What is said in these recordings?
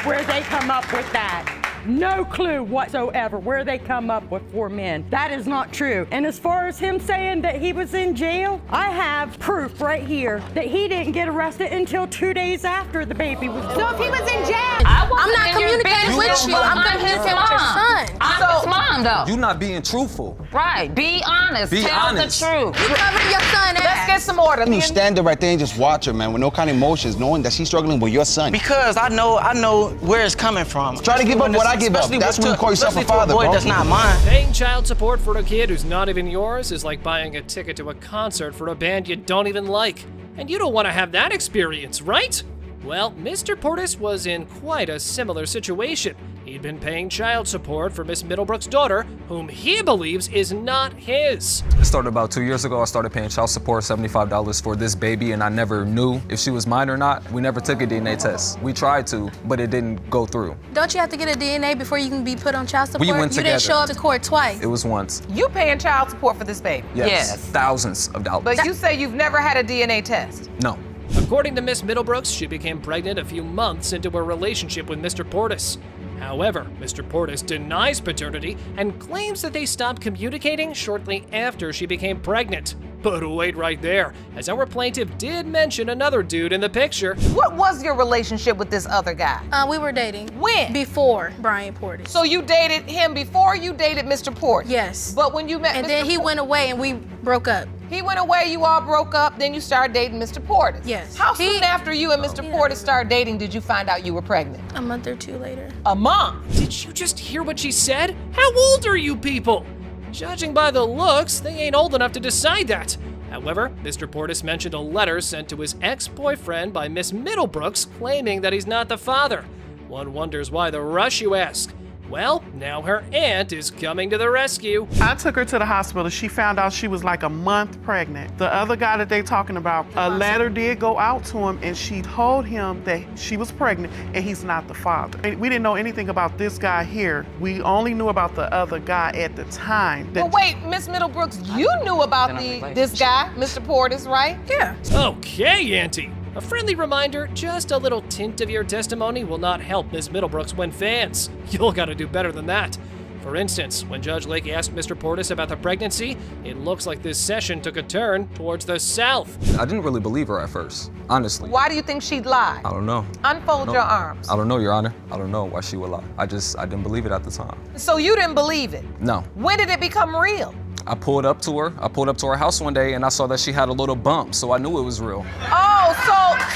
where they come up with that. No clue whatsoever where they come up with 4 men. That is not true. And as far as him saying that he was in jail, I have proof right here that he didn't get arrested until 2 days after the baby was born. So if he was in jail, I'm not communicating with you. I'm communicating with your son. I'm his mom, though. You're not being truthful. Right. Be honest. Tell the truth. You covered your son ass. let's get some order. You stand there right there and just watch her, man, with no kind of emotions, knowing that she's struggling with your son. Because I know where it's coming from. Try to give up what I give up. That's when you call yourself a father, boy, bro. that's not mine. Paying child support for a kid who's not even yours is like buying a ticket to a concert for a band you don't even like. And you don't want to have that experience, right? Well, Mr. Portis was in quite a similar situation. He'd been paying child support for Miss Middlebrook's daughter, whom he believes is not his. It started about 2 years ago. I started paying child support, $75 for this baby, and I never knew if she was mine or not. We never took a DNA test. We tried to, but it didn't go through. Don't you have to get a DNA before you can be put on child support? We went You together. didn't show up to court twice. It was once. You paying child support for this baby? Yes. Yes. Thousands of dollars. But you say you've never had a DNA test. No. According to Miss Middlebrooks, she became pregnant a few months into her relationship with Mr. Portis. However, Mr. Portis denies paternity and claims that they stopped communicating shortly after she became pregnant. But wait right there, as our plaintiff did mention another dude in the picture. What was your relationship with this other guy? We were dating. When? Before Brian Portis. So you dated him before you dated Mr. Portis? Yes. But when you met And Mr. then he went away and we broke up. He went away, you all broke up, then you started dating Mr. Portis. Yes. How soon after you and Mr. Portis started dating did you find out you were pregnant? A month or 2 later. A month. Did you just hear what she said? How old are you people? Judging by the looks, they ain't old enough to decide that. However, Mr. Portis mentioned a letter sent to his ex-boyfriend by Miss Middlebrooks claiming that he's not the father. One wonders why the rush, you ask. Well, now her aunt is coming to the rescue. I took her to the hospital. She found out she was like a month pregnant. The other guy that they talking about, a letter did go out to him and she told him that she was pregnant and he's not the father. And we didn't know anything about this guy here. We only knew about the other guy at the time. But wait, Miss Middlebrooks, you knew about this guy, Mr. Portis, right? Yeah. Okay, Auntie. A friendly reminder, just a little tint of your testimony will not help Ms. Middlebrooks win fans. You'll gotta do better than that. For instance, when Judge Lake asked Mr. Portis about the pregnancy, it looks like this session took a turn towards the south. I didn't really believe her at first, honestly. Why do you think she'd lie? I don't know. Unfold your arms. I don't know, Your Honor. I don't know why she would lie. I didn't believe it at the time. So you didn't believe it? No. When did it become real? I pulled up to her. I pulled up to her house one day and I saw that she had a little bump, so I knew it was real. Oh,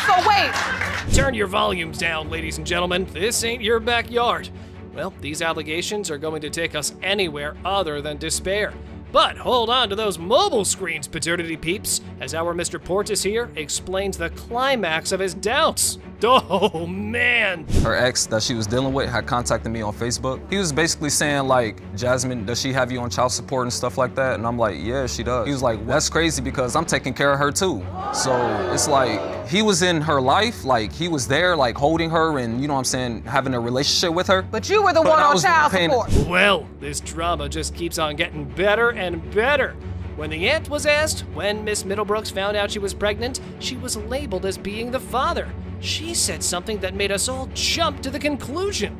so wait. Turn your volumes down, ladies and gentlemen. This ain't your backyard. Well, these allegations are going to take us anywhere other than despair. But hold on to those mobile screens, paternity peeps, as our Mr. Portis here explains the climax of his doubts. Oh, man. Her ex that she was dealing with had contacted me on Facebook. He was basically saying, like, Jasmine, does she have you on child support and stuff like that? And I'm like, yeah, she does. He was like, that's crazy because I'm taking care of her too. So it's like, he was in her life, like, he was there, like, holding her and, you know what I'm saying, having a relationship with her. But you were the one on child support. Well, this drama just keeps on getting better and better. When the aunt was asked when Miss Middlebrooks found out she was pregnant, she was labeled as being the father. She said something that made us all jump to the conclusion.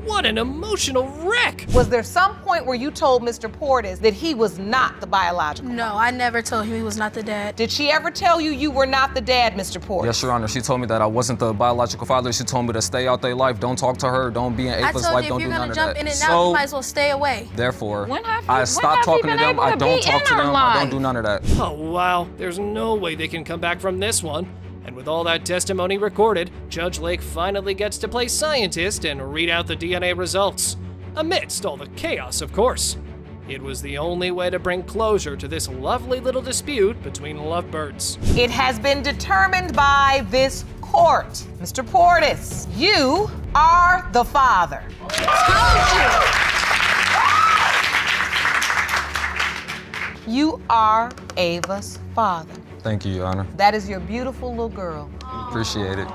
What an emotional wreck! Was there some point where you told Mr. Portis that he was not the biological No, father? I never told him he was not the dad. Did she ever tell you you were not the dad, Mr. Portis? Yes, Your Honor. She told me that I wasn't the biological father. She told me to stay out their life. Don't talk to her. Don't be in I Ava's told life. you Don't if do you're none gonna of jump that. in and out, So, you might as well stay away. therefore, When I has stopped he talking to been them. able I to don't be talk to in her them. I don't life? do none of that. Oh, wow. There's no way they can come back from this one. And with all that testimony recorded, Judge Lake finally gets to play scientist and read out the DNA results. Amidst all the chaos, of course. It was the only way to bring closure to this lovely little dispute between lovebirds. It has been determined by this court. Mr. Portis, you are the father. You are Ava's father. Thank you, Your Honor. That is your beautiful little girl. Appreciate it.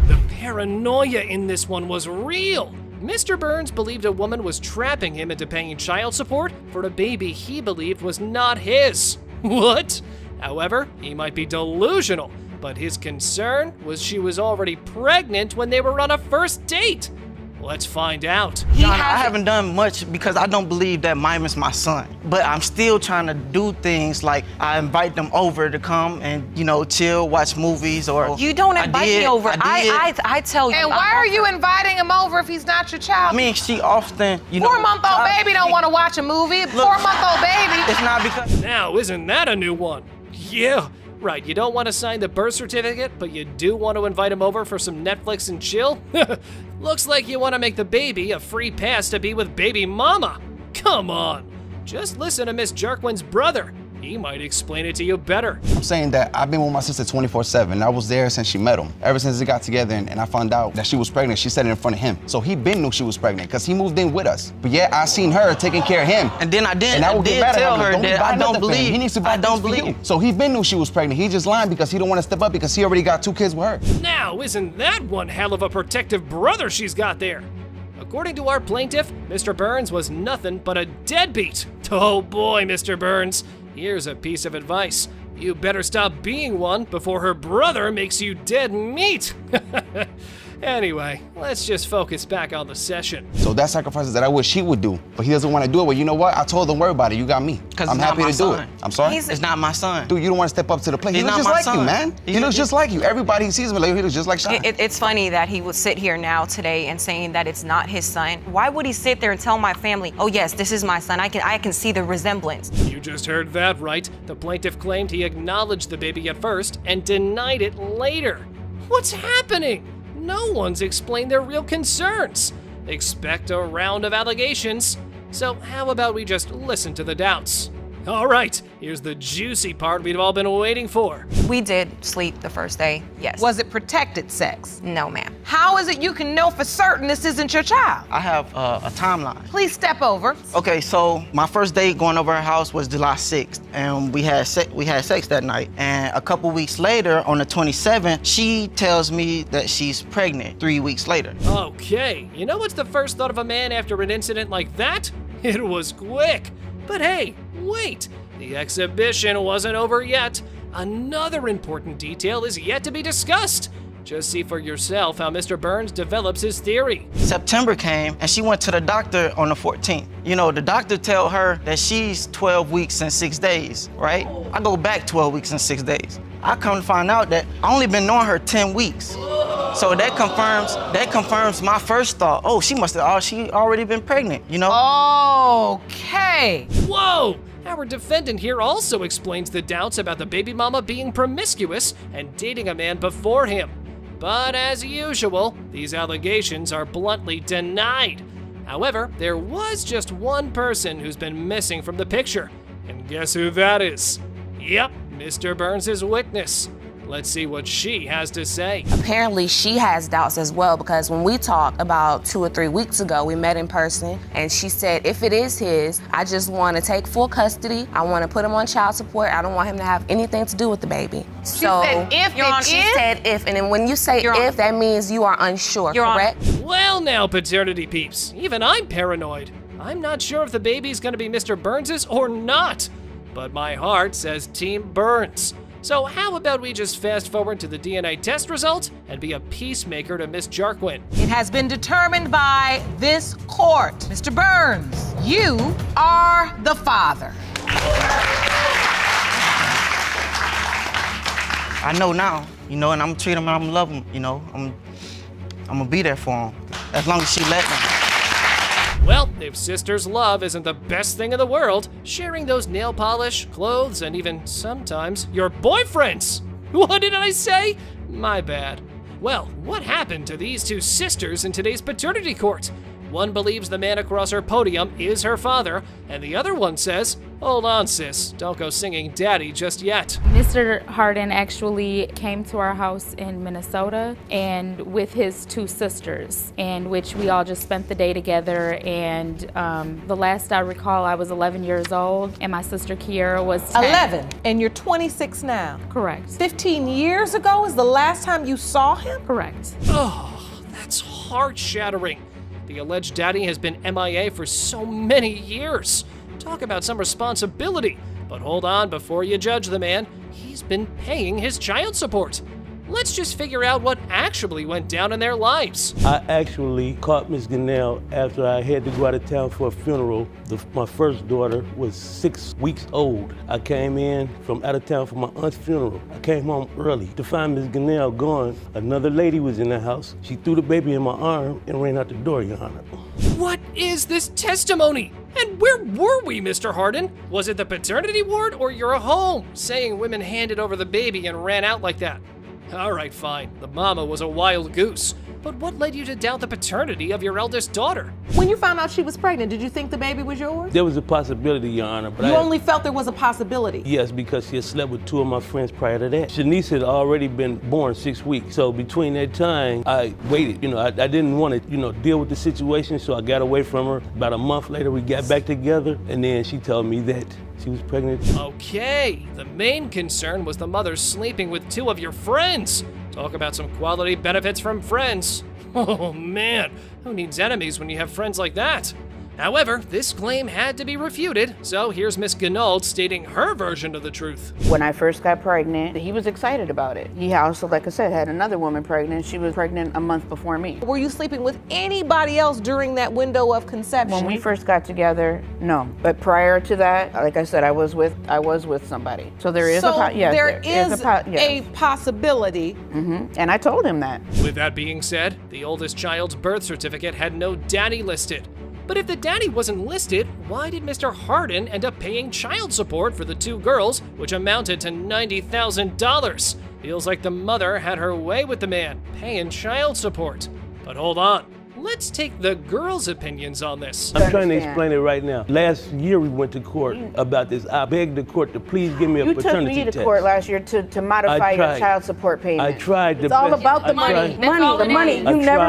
The paranoia in this one was real. Mr. Burns believed a woman was trapping him into paying child support for a baby he believed was not his. What? However, he might be delusional, but his concern was she was already pregnant when they were on a first date. Let's find out. John, I haven't done much because I don't believe that Mimon's my son. But I'm still trying to do things like I invite them over to come and, chill, watch movies, or... You don't invite me over. I tell you. And why are you inviting him over if he's not your child? I mean, she often, 4-month-old baby don't want to watch a movie. 4-month-old baby. It's not because... Now, isn't that a new one? Yeah. Right, you don't want to sign the birth certificate, but you do want to invite him over for some Netflix and chill? Looks like you want to make the baby a free pass to be with baby mama. Come on. Just listen to Miss Jarquin's brother. He might explain it to you better. I'm saying that I've been with my sister 24/7. I was there since she met him. Ever since they got together and I found out that she was pregnant, she said it in front of him. So he been knew she was pregnant because he moved in with us. But yeah, I seen her taking care of him. And then I did get tell her that I don't believe. He needs to buy things for you. So he been knew she was pregnant. He just lying because he don't want to step up because he already got 2 kids with her. Now, isn't that one hell of a protective brother she's got there? According to our plaintiff, Mr. Burns was nothing but a deadbeat. Oh boy, Mr. Burns. Here's a piece of advice. You better stop being one before her brother makes you dead meat. Anyway, let's just focus back on the session. So that's sacrifices that I wish he would do, but he doesn't want to do it. Well, you know what? I told him, worry about it. You got me. Because I'm happy to do it. I'm sorry? It's not my son. Dude, you don't want to step up to the plate. He He's looks not just my like you, son. man. He looks just like you. Everybody who sees him, he looks just like Sean. It's funny that he would sit here now today and saying that it's not his son. Why would he sit there and tell my family, oh yes, this is my son. I can see the resemblance. You just heard that right. The plaintiff claimed he acknowledged the baby at first and denied it later. What's happening? No one's explained their real concerns. Expect a round of allegations. So how about we just listen to the doubts? All right, here's the juicy part we've all been waiting for. We did sleep the first day, yes. Was it protected sex? No, ma'am. How is it you can know for certain this isn't your child? I have a timeline. Please step over. Okay, so my first day going over her house was July 6th, and we had sex that night. And a couple weeks later, on the 27th, she tells me that she's pregnant 3 weeks later. Okay, you know what's the first thought of a man after an incident like that? It was quick. But hey, wait, the exhibition wasn't over yet. Another important detail is yet to be discussed. Just see for yourself how Mr. Burns develops his theory. September came, and she went to the doctor on the 14th. The doctor tell her that she's 12 weeks and 6 days, right? I go back 12 weeks and 6 days. I come to find out that I only been knowing her 10 weeks. So that confirms my first thought. Oh, she already been pregnant, Okay. Whoa! Our defendant here also explains the doubts about the baby mama being promiscuous and dating a man before him. But as usual, these allegations are bluntly denied. However, there was just one person who's been missing from the picture. And guess who that is? Yep, Mr. Burns' witness. Let's see what she has to say. Apparently she has doubts as well, because when we talked about 2 or 3 weeks ago, we met in person, and she said, if it is his, I just want to take full custody. I want to put him on child support. I don't want him to have anything to do with the baby. She said if Your Honor, she said if, and then when you say if, that means you are unsure, correct? Well now, paternity peeps, even I'm paranoid. I'm not sure if the baby's gonna be Mr. Burns's or not, but my heart says Team Burns. So how about we just fast forward to the DNA test result and be a peacemaker to Miss Jarquin? It has been determined by this court. Mr. Burns, you are the father. I know now, and I'm gonna treat him and I'm gonna love him, I'm gonna be there for him as long as she let me. Well, if sisters' love isn't the best thing in the world, sharing those nail polish, clothes, and even sometimes your boyfriends. What did I say? My bad. Well, what happened to these two sisters in today's paternity court? One believes the man across her podium is her father, and the other one says, hold on, sis, don't go singing daddy just yet. Mr. Harden actually came to our house in Minnesota and with his 2 sisters, in which we all just spent the day together. And the last I recall, I was 11 years old, and my sister Kiera was 10. 11, and you're 26 now. Correct. 15 years ago is the last time you saw him? Correct. Oh, that's heart-shattering. The alleged daddy has been MIA for so many years. Talk about some responsibility. But hold on before you judge the man. He's been paying his child support. let's just figure out what actually went down in their lives. I actually caught Miss Gannell after I had to go out of town for a funeral. My first daughter was 6 weeks old. I came in from out of town for my aunt's funeral. I came home early to find Miss Gannell gone. Another lady was in the house. She threw the baby in my arm and ran out the door, Your Honor. What is this testimony? And where were we, Mr. Hardin? Was it the paternity ward or your home, saying women handed over the baby and ran out like that? All right, fine. The mama was a wild goose. But what led you to doubt the paternity of your eldest daughter? When you found out she was pregnant, did you think the baby was yours? There was a possibility, Your Honor, but You only felt there was a possibility? Yes, because she had slept with 2 of my friends prior to that. Shanice had already been born 6 weeks, so between that time, I waited. I didn't want to, deal with the situation, so I got away from her. About a month later, we got back together, and then she told me that she was pregnant. Okay, the main concern was the mother sleeping with 2 of your friends. Talk about some quality benefits from friends. Oh man, who needs enemies when you have friends like that? However, this claim had to be refuted, so here's Miss Gannell stating her version of the truth. When I first got pregnant, he was excited about it. He also, like I said, had another woman pregnant. She was pregnant a month before me. Were you sleeping with anybody else during that window of conception? When we first got together, no. But prior to that, like I said, I was with somebody. So there is a possibility. And I told him that. With that being said, the oldest child's birth certificate had no daddy listed. But if the daddy wasn't listed, why did Mr. Hardin end up paying child support for the 2 girls, which amounted to $90,000? Feels like the mother had her way with the man, paying child support. But hold on, let's take the girls' opinions on this. I'm trying to explain it right now. Last year we went to court about this. I begged the court to please give me a paternity test. You took me to court last year to modify your child support payment. I tried. It's all about the money. The money.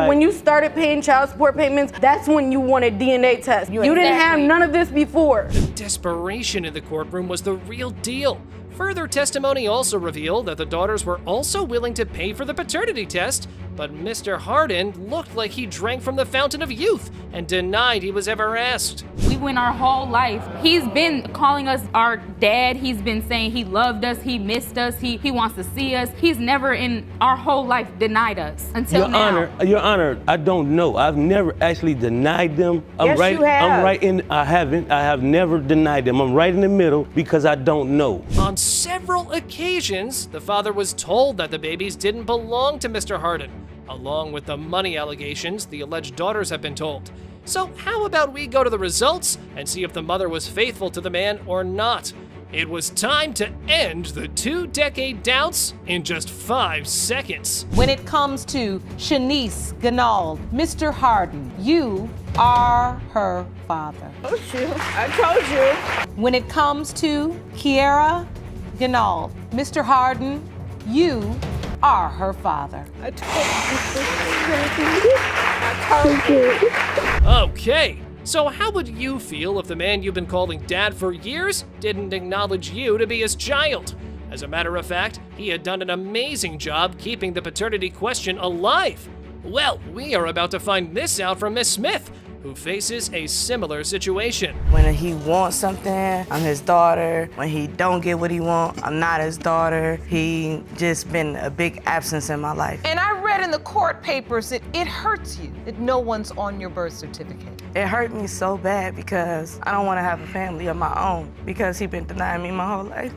When you started paying child support payments, that's when you wanted DNA tests. You didn't have none of this before. The desperation in the courtroom was the real deal. Further testimony also revealed that the daughters were also willing to pay for the paternity test, but Mr. Hardin looked like he drank from the fountain of youth and denied he was ever asked. We went our whole life. He's been calling us our dad. He's been saying he loved us, he missed us, he wants to see us. He's never in our whole life denied us until now. Your Honor, I don't know. I've never actually denied them. Yes, you have. I haven't. I have never denied them. I'm right in the middle because I don't know. On several occasions, the father was told that the babies didn't belong to Mr. Hardin. Along with the money allegations, the alleged daughters have been told. So how about we go to the results and see if the mother was faithful to the man or not? It was time to end the 2-decade doubts in just 5 seconds. When it comes to Shanice Gannell, Mr. Hardin, you are her father. Oh shoot, I told you. When it comes to Kiera Gannell, Mr. Hardin, you are her father. I told you. Okay, so how would you feel if the man you've been calling dad for years didn't acknowledge you to be his child? As a matter of fact, he had done an amazing job keeping the paternity question alive. Well, we are about to find this out from Miss Smith, who faces a similar situation. When he wants something, I'm his daughter. When he don't get what he wants, I'm not his daughter. He just been a big absence in my life. And I read in the court papers that it hurts you that no one's on your birth certificate. It hurt me so bad because I don't want to have a family of my own because he been denying me my whole life.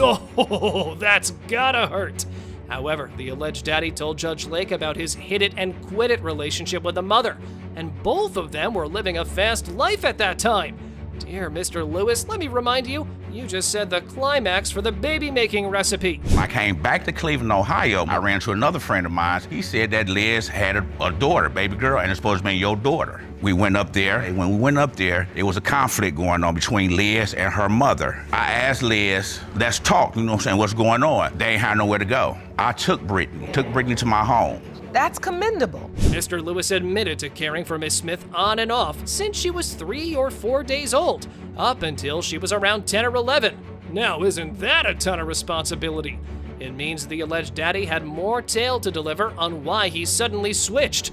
Oh, that's gotta hurt. However, the alleged daddy told Judge Lake about his hit-it-and-quit-it relationship with the mother, and both of them were living a fast life at that time. Dear Mr. Lewis, let me remind you, you just said the climax for the baby-making recipe. When I came back to Cleveland, Ohio, I ran into another friend of mine. He said that Liz had a daughter, baby girl, and it's supposed to be your daughter. We went up there, and when we went up there, there was a conflict going on between Liz and her mother. I asked Liz, let's talk, you know what I'm saying, what's going on? They ain't had nowhere to go. I took Brittany to my home. That's commendable. Mr. Lewis admitted to caring for Miss Smith on and off since she was 3 or 4 days old, up until she was around 10 or 11. Now, isn't that a ton of responsibility? It means the alleged daddy had more tale to deliver on why he suddenly switched.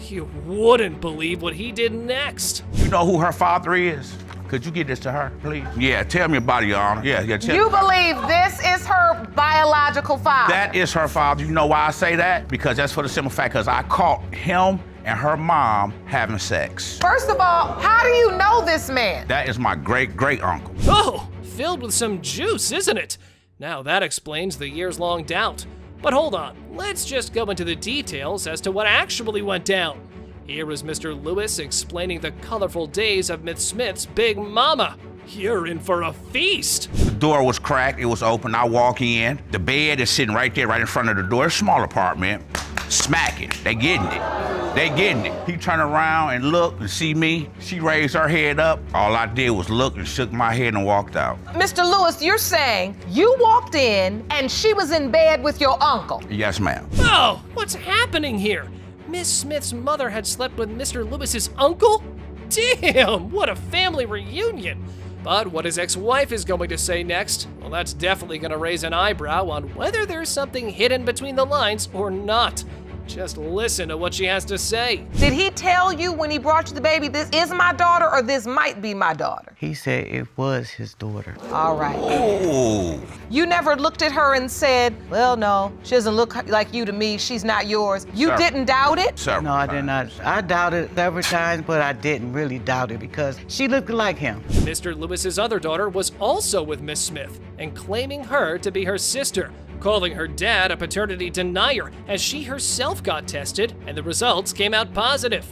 You wouldn't believe what he did next. You know who her father is? Could you get this to her, please? Yeah, tell me about it, Your Honor. Yeah, tell You me. believe this is her biological father? That is her father. You know why I say that? Because that's for the simple fact, because I caught him and her mom having sex. First of all, how do you know this man? That is my great-great-uncle. Oh, filled with some juice, isn't it? Now that explains the years-long doubt. But hold on, let's just go into the details as to what actually went down. Here is Mr. Lewis explaining the colorful days of Miss Smith's big mama. You're in for a feast. The door was cracked, it was open, I walk in. The bed is sitting right there, right in front of the door. It's a small apartment, smacking, they getting it. They getting it. He turned around and looked and see me. She raised her head up. All I did was look and shook my head and walked out. Mr. Lewis, you're saying you walked in and she was in bed with your uncle? Yes, ma'am. Oh, what's happening here? Miss Smith's mother had slept with Mr. Lewis's uncle? Damn, what a family reunion. But what his ex-wife is going to say next, well, that's definitely going to raise an eyebrow on whether there's something hidden between the lines or not. Just listen to what she has to say. Did he tell you when he brought you the baby, this is my daughter or this might be my daughter? He said it was his daughter. All right. Oh. You never looked at her and said, well, no, she doesn't look like you to me. She's not yours. You Sir. didn't doubt it? Several No, I did not. I doubted it several times, but I didn't really doubt it because she looked like him. Mr. Lewis's other daughter was also with Miss Smith and claiming her to be her sister, calling her dad a paternity denier as she herself got tested and the results came out positive.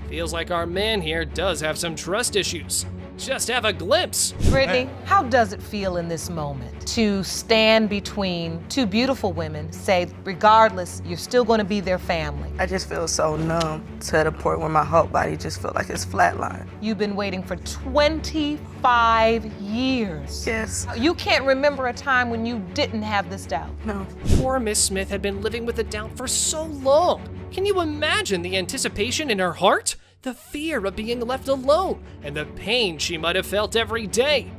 Feels like our man here does have some trust issues. Just have a glimpse. Brittany, how does it feel in this moment to stand between two beautiful women, say, regardless, you're still going to be their family? I just feel so numb to the point where my whole body just feels like it's flatlined. You've been waiting for 25 years. Yes. You can't remember a time when you didn't have this doubt. No. Poor Miss Smith had been living with the doubt for so long. Can you imagine the anticipation in her heart? The fear of being left alone, and the pain she might have felt every day.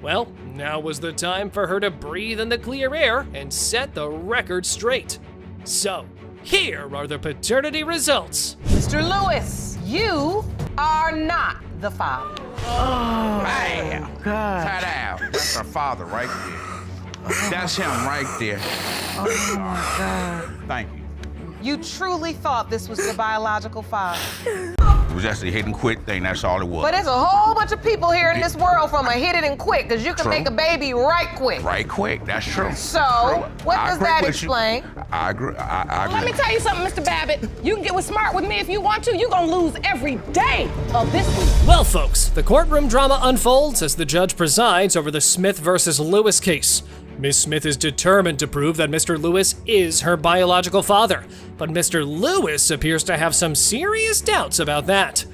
Well, now was the time for her to breathe in the clear air and set the record straight. So, here are the paternity results. Mr. Lewis, you are not the father. Oh, bam. God. Tie down. That's her father right there. That's him right there. Oh my God. Thank you. You truly thought this was your biological father. It was just a hit and quit thing, that's all it was. But there's a whole bunch of people here in this world from a hit it and quit, because you can True. make a baby right quick. Right quick, that's true. So, True. what I does agree that with explain? You. I agree. I agree. Let me tell you something, Mr. Babbitt. You can get with smart with me if you want to. You're gonna lose every day of this week. Well, folks, the courtroom drama unfolds as the judge presides over the Smith versus Lewis case. Miss Smith is determined to prove that Mr. Lewis is her biological father, but Mr. Lewis appears to have some serious doubts about that.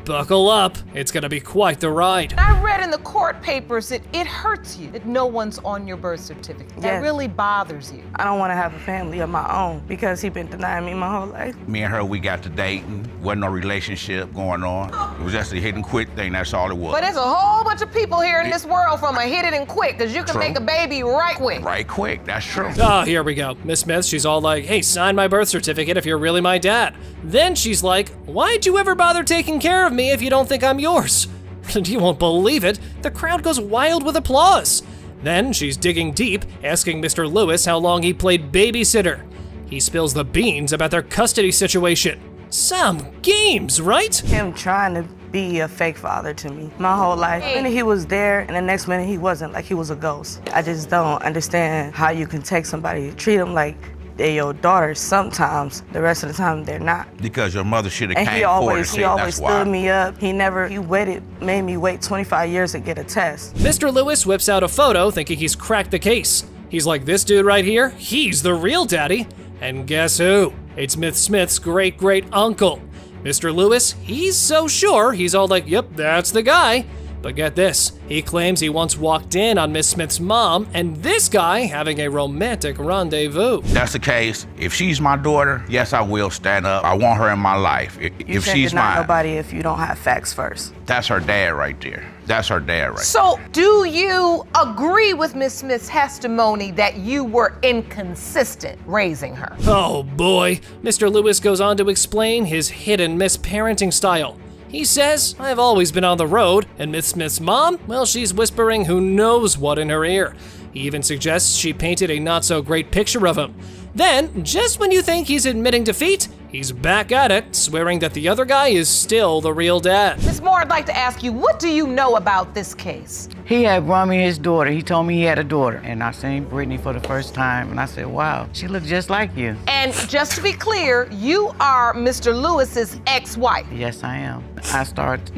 Buckle up, it's gonna be quite the ride. I read in the court papers that it hurts you that no one's on your birth certificate. That Yes. really bothers you. I don't want to have a family of my own because he's been denying me my whole life. Me and her, we got to dating. Wasn't no relationship going on. It was just a hit and quit thing, that's all it was. But there's a whole bunch of people here in this world from a hit it and quit, because you can True. make a baby right quick. Right quick, that's true. Oh, here we go. Miss Smith, she's all like, hey, sign my birth certificate if you're really my dad. Then she's like, why'd you ever bother taking care of me if you don't think I'm yours? And you won't believe it, the crowd goes wild with applause. Then she's digging deep, asking Mr. Lewis how long he played babysitter. He spills the beans about their custody situation. Some games, right? Him trying to be a fake father to me my whole life. Hey. One minute he was there, and the next minute he wasn't, like he was a ghost. I just don't understand how you can take somebody, treat them like they're your daughter sometimes, the rest of the time they're not. Because your mother should have And came he forward and always said that's why. stood me up. He made me wait 25 years to get a test. Mr. Lewis whips out a photo thinking he's cracked the case. He's like, this dude right here, he's the real daddy. And guess who? It's Miss Smith's great-great-uncle. Mr. Lewis, he's so sure, he's all like, yep, that's the guy. But get this, he claims he once walked in on Miss Smith's mom and this guy having a romantic rendezvous. That's the case. If she's my daughter, yes, I will stand up. I want her in my life. You If can't she's deny mine, nobody if you don't have facts first. that's her dad right there. That's her dad right there. So, do you agree with Miss Smith's testimony that you were inconsistent raising her? Oh boy, Mr. Lewis goes on to explain his hidden misparenting style. He says, "I've always been on the road," and Miss Smith's mom, well, she's whispering who knows what in her ear. He even suggests she painted a not-so-great picture of him. Then, just when you think he's admitting defeat, he's back at it, swearing that the other guy is still the real dad. Ms. Moore, I'd like to ask you, what do you know about this case? He had brought me his daughter. He told me he had a daughter. And I seen Brittany for the first time, and I said, wow, she looked just like you. And just to be clear, you are Mr. Lewis's ex-wife. Yes, I am. I started,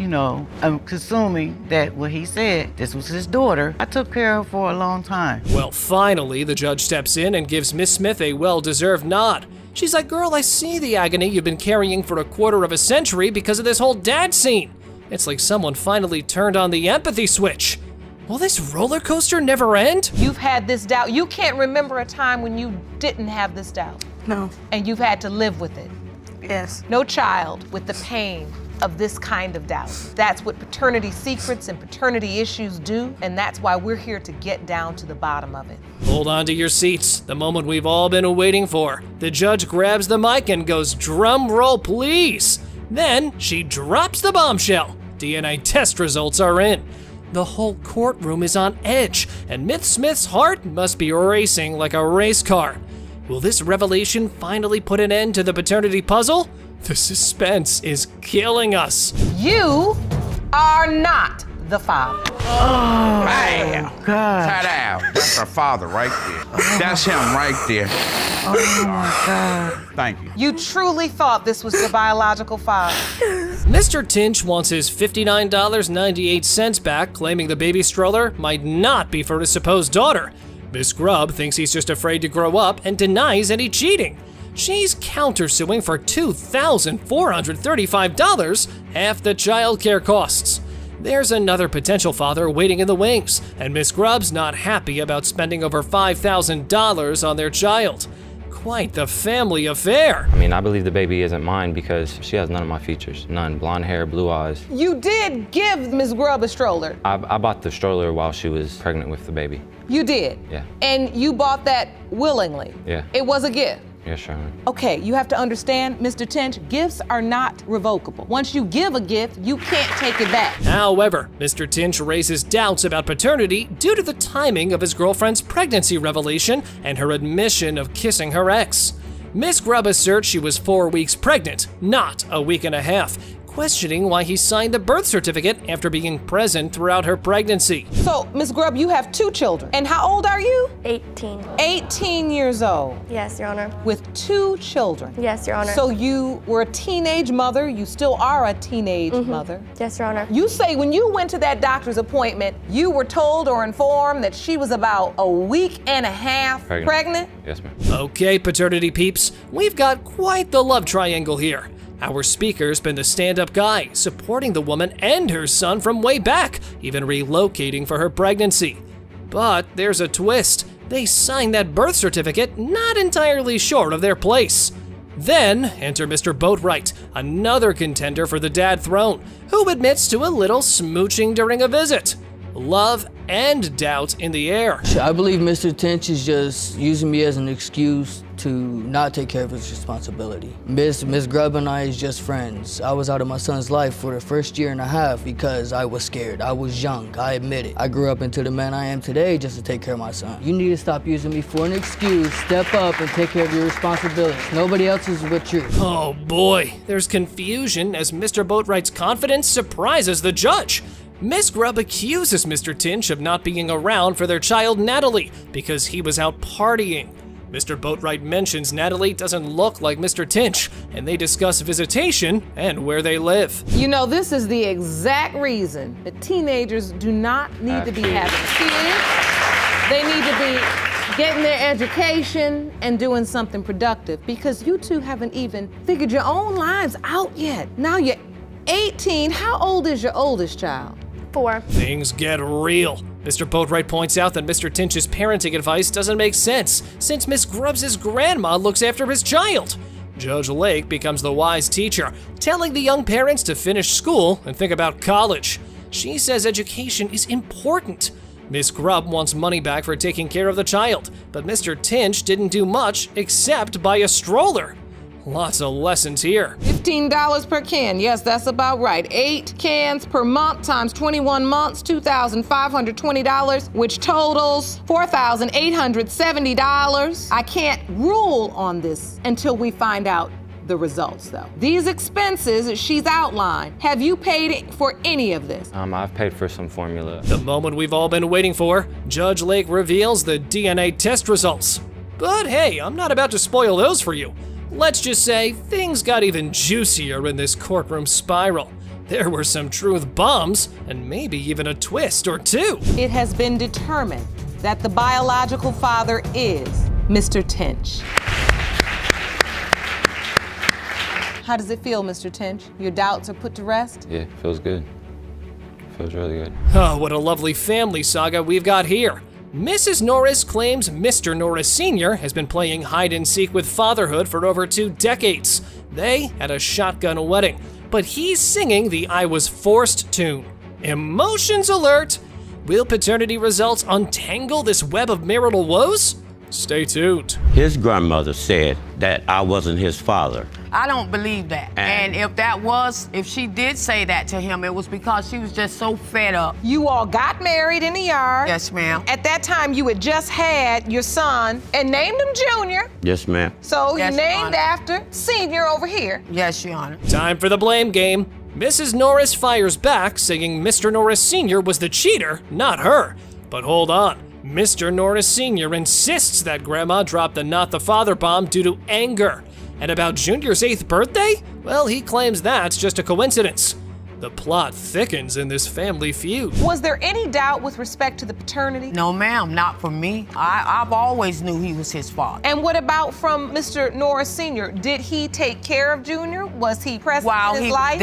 consuming that what he said, this was his daughter. I took care of her for a long time. Well, finally, the judge steps in and gives Miss Smith a well-deserved nod. She's like, "Girl, I see the agony you've been carrying for a quarter of a century because of this whole dad scene." It's like someone finally turned on the empathy switch. Will this roller coaster never end? You've had this doubt. You can't remember a time when you didn't have this doubt. No. And you've had to live with it. Yes. No child with the pain of this kind of doubt. That's what paternity secrets and paternity issues do, and that's why we're here to get down to the bottom of it. Hold on to your seats, the moment we've all been waiting for. The judge grabs the mic and goes, "Drum roll, please." Then she drops the bombshell. DNA test results are in. The whole courtroom is on edge, and Miss Smith's heart must be racing like a race car. Will this revelation finally put an end to the paternity puzzle? The suspense is killing us. You are not the father. Oh, bam! God. Ta-da! That's our father right there. That's him right there. Oh my God. Thank you. You truly thought this was your biological father. Mr. Tinch wants his $59.98 back, claiming the baby stroller might not be for his supposed daughter. Miss Grubb thinks he's just afraid to grow up and denies any cheating. She's countersuing for $2,435, half the child care costs. There's another potential father waiting in the wings, and Miss Grubb's not happy about spending over $5,000 on their child. Quite the family affair. I mean, I believe the baby isn't mine because she has none of my features. None. Blonde hair, blue eyes. You did give Ms. Grubb a stroller. I bought the stroller while she was pregnant with the baby. You did? Yeah. And you bought that willingly? Yeah. It was a gift? Yeah, sure. Okay, you have to understand, Mr. Tinch, gifts are not revocable. Once you give a gift, you can't take it back. However, Mr. Tinch raises doubts about paternity due to the timing of his girlfriend's pregnancy revelation and her admission of kissing her ex. Miss Grubb asserts she was 4 weeks pregnant, not a week and a half, questioning why he signed the birth certificate after being present throughout her pregnancy. So, Ms. Grubb, you have 2 children. And how old are you? 18. 18 years old. Yes, Your Honor. With 2 children. Yes, Your Honor. So you were a teenage mother. You still are a teenage mother. Yes, Your Honor. You say when you went to that doctor's appointment, you were told or informed that she was about a week and a half pregnant? Yes, ma'am. Okay, paternity peeps, we've got quite the love triangle here. Our speaker's been the stand-up guy, supporting the woman and her son from way back, even relocating for her pregnancy. But there's a twist. They signed that birth certificate not entirely sure of their place. Then enter Mr. Boatwright, another contender for the dad throne, who admits to a little smooching during a visit. Love and doubt in the air. I believe Mr. Tinch is just using me as an excuse to not take care of his responsibility. Miss Grubb and I is just friends. I was out of my son's life for the first year and a half because I was scared. I was young, I admit it. I grew up into the man I am today just to take care of my son. You need to stop using me for an excuse. Step up and take care of your responsibilities. Nobody else is but you. Oh boy, there's confusion as Mr. Boatwright's confidence surprises the judge. Miss Grubb accuses Mr. Tinch of not being around for their child Natalie because he was out partying. Mr. Boatwright mentions Natalie doesn't look like Mr. Tinch, and they discuss visitation and where they live. You know, this is the exact reason that teenagers do not need to be having kids. They need to be getting their education and doing something productive because you two haven't even figured your own lives out yet. Now you're 18. How old is your oldest child? 4. Things get real. Mr. Boatwright points out that Mr. Tinch's parenting advice doesn't make sense since Miss Grubbs' grandma looks after his child. Judge Lake becomes the wise teacher, telling the young parents to finish school and think about college. She says education is important. Miss Grubb wants money back for taking care of the child, but Mr. Tinch didn't do much except buy a stroller. Lots of lessons here. If $15 per can. Yes, that's about right. 8 cans per month times 21 months, $2,520, which totals $4,870. I can't rule on this until we find out the results, though. These expenses she's outlined, have you paid for any of this? I've paid for some formula. The moment we've all been waiting for, Judge Lake reveals the DNA test results. But hey, I'm not about to spoil those for you. Let's just say things got even juicier in this courtroom spiral. There were some truth bombs and maybe even a twist or two. It has been determined that the biological father is Mr. Tench. How does it feel, Mr. Tench? Your doubts are put to rest? Yeah, feels good. Feels really good. Oh, what a lovely family saga we've got here. Mrs. Norris claims Mr. Norris Sr. has been playing hide and seek with fatherhood for over 2 decades. They had a shotgun wedding, but he's singing the I Was Forced tune. Emotions alert! Will paternity results untangle this web of marital woes? Stay tuned. His grandmother said that I wasn't his father. I don't believe that. And if she did say that to him, it was because she was just so fed up. You all got married in the yard. Yes, ma'am. At that time, you had just had your son and named him Junior. Yes, ma'am. So Yes, you Your named Honor. after Senior over here. Yes, Your Honor. Time for the blame game. Mrs. Norris fires back, saying Mr. Norris Sr. was the cheater, not her. But hold on. Mr. Norris Sr. insists that Grandma dropped the not the father bomb due to anger. And about Junior's 8th birthday? Well, he claims that's just a coincidence. The plot thickens in this family feud. Was there any doubt with respect to the paternity? No, ma'am, not for me. I've always knew he was his father. And what about from Mr. Norris Sr.? Did he take care of Junior? Was he present in his life?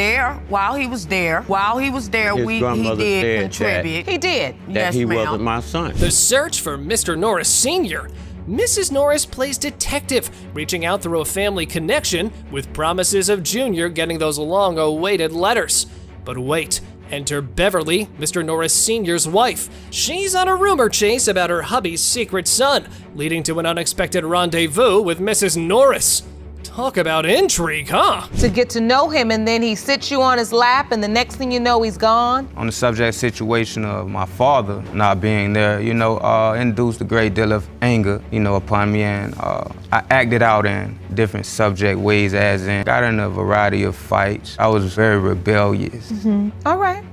While he was there, His he grandmother did said contribute. He did. That Yes, he ma'am. wasn't my son. The search for Mr. Norris Sr. Mrs. Norris plays detective, reaching out through a family connection with promises of Junior getting those long-awaited letters. But wait, enter Beverly, Mr. Norris Sr.'s wife. She's on a rumor chase about her hubby's secret son, leading to an unexpected rendezvous with Mrs. Norris. Talk about intrigue, huh? To get to know him, and then he sits you on his lap, and the next thing you know, he's gone. On the subject situation of my father not being there, induced a great deal of anger, upon me, and I acted out in different subject ways, as in got in a variety of fights. I was very rebellious. All right.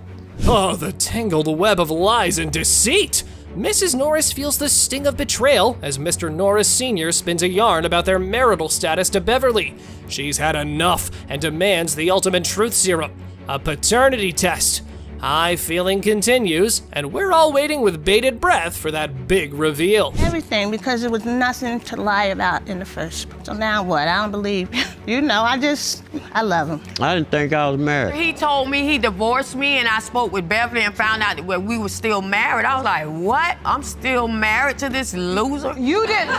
Oh, the tangled web of lies and deceit! Mrs. Norris feels the sting of betrayal as Mr. Norris Sr. spins a yarn about their marital status to Beverly. She's had enough and demands the ultimate truth serum, a paternity test. High feeling continues, and we're all waiting with bated breath for that big reveal. Everything, because there was nothing to lie about in the first place. So now what? I don't believe. I love him. I didn't think I was married. He told me he divorced me, and I spoke with Beverly and found out that we were still married. I was like, what? I'm still married to this loser? You didn't.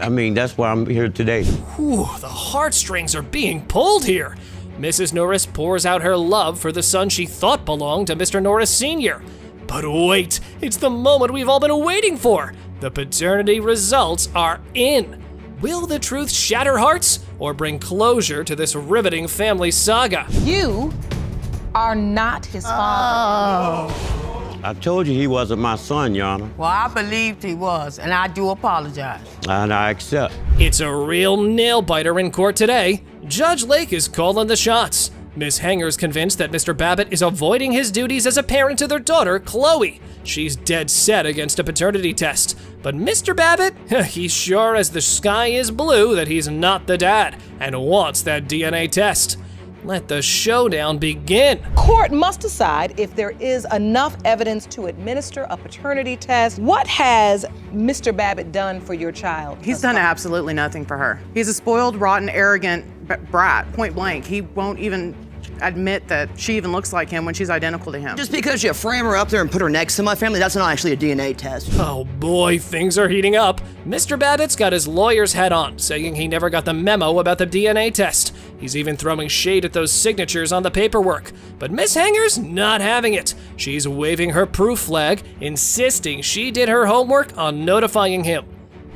I mean, that's why I'm here today. Whew, the heartstrings are being pulled here. Mrs. Norris pours out her love for the son she thought belonged to Mr. Norris Sr. But wait, it's the moment we've all been waiting for. The paternity results are in. Will the truth shatter hearts or bring closure to this riveting family saga? You are not his father. I told you he wasn't my son, Your Honor. Well, I believed he was, and I do apologize. And I accept. It's a real nail-biter in court today. Judge Lake is calling the shots. Miss Hanger's convinced that Mr. Babbitt is avoiding his duties as a parent to their daughter, Chloe. She's dead set against a paternity test. But Mr. Babbitt, he's sure as the sky is blue that he's not the dad and wants that DNA test. Let the showdown begin. Court must decide if there is enough evidence to administer a paternity test. What has Mr. Babbitt done for your child? He's done absolutely nothing for her. He's a spoiled, rotten, arrogant brat, point blank. He won't even admit that she even looks like him when she's identical to him. Just because you frame her up there and put her next to my family, that's not actually a DNA test. Oh boy, things are heating up. Mr. Babbitt's got his lawyer's hat on, saying he never got the memo about the DNA test. He's even throwing shade at those signatures on the paperwork. But Miss Hanger's not having it. She's waving her proof flag, insisting she did her homework on notifying him.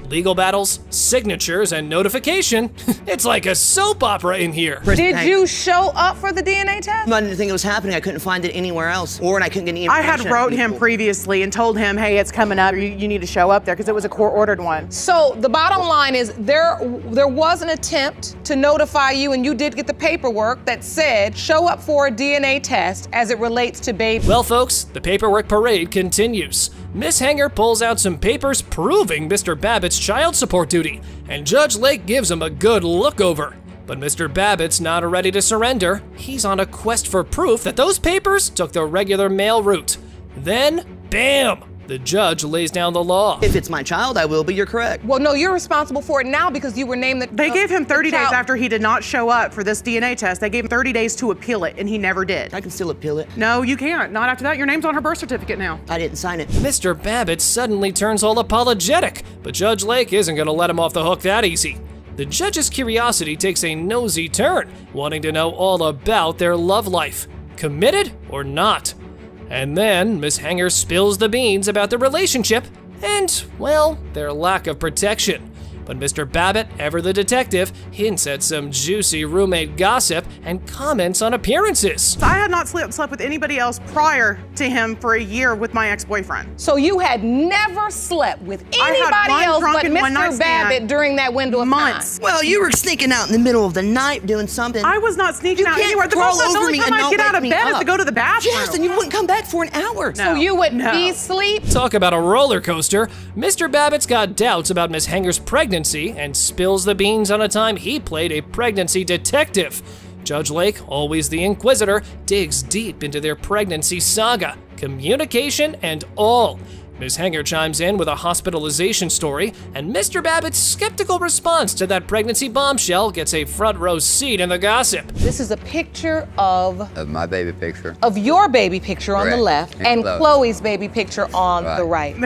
Legal battles, signatures, and notification. It's like a soap opera in here. Did you show up for the DNA test? I didn't think it was happening. I couldn't find it anywhere else, or I couldn't get any I information. had wrote him previously and told him, hey, it's coming up. You need to show up there because it was a court-ordered one. So the bottom line is there was an attempt to notify you, and you did get the paperwork that said show up for a DNA test as it relates to baby. Well, folks, the paperwork parade continues. Miss Hanger pulls out some papers proving Mr. Babbitt's child support duty, and Judge Lake gives him a good look over. But Mr. Babbitt's not ready to surrender. He's on a quest for proof that those papers took the regular mail route. Then, bam! The judge lays down the law. If it's my child, I will, but you're correct. Well, no, you're responsible for it now because you were named the. They gave him 30 days after he did not show up for this DNA test. They gave him 30 days to appeal it, and he never did. I can still appeal it. No, you can't. Not after that. Your name's on her birth certificate now. I didn't sign it. Mr. Babbitt suddenly turns all apologetic, but Judge Lake isn't going to let him off the hook that easy. The judge's curiosity takes a nosy turn, wanting to know all about their love life. Committed or not? And then Miss Hanger spills the beans about the relationship and, well, their lack of protection. But Mr. Babbitt, ever the detective, hints at some juicy roommate gossip and comments on appearances. I had not slept with anybody else prior to him for a year with my ex-boyfriend. So you had never slept with anybody else but Mr. Babbitt during that window of months. time? Well, you were sneaking out in the middle of the night doing something. I was not sneaking out anywhere. The crawl over only me time and I'd not get out wake of me bed is up. to go to the bathroom. Yes, and you wouldn't come back for an hour. So you would be asleep? Talk about a roller coaster. Mr. Babbitt's got doubts about Miss Hanger's pregnancy and spills the beans on a time he played a pregnancy detective. Judge Lake, always the inquisitor, digs deep into their pregnancy saga, communication and all. Ms. Hanger chimes in with a hospitalization story, and Mr. Babbitt's skeptical response to that pregnancy bombshell gets a front row seat in the gossip. This is a picture of my baby picture. Of your baby picture on the Correct. left, and Chloe's baby picture on the right.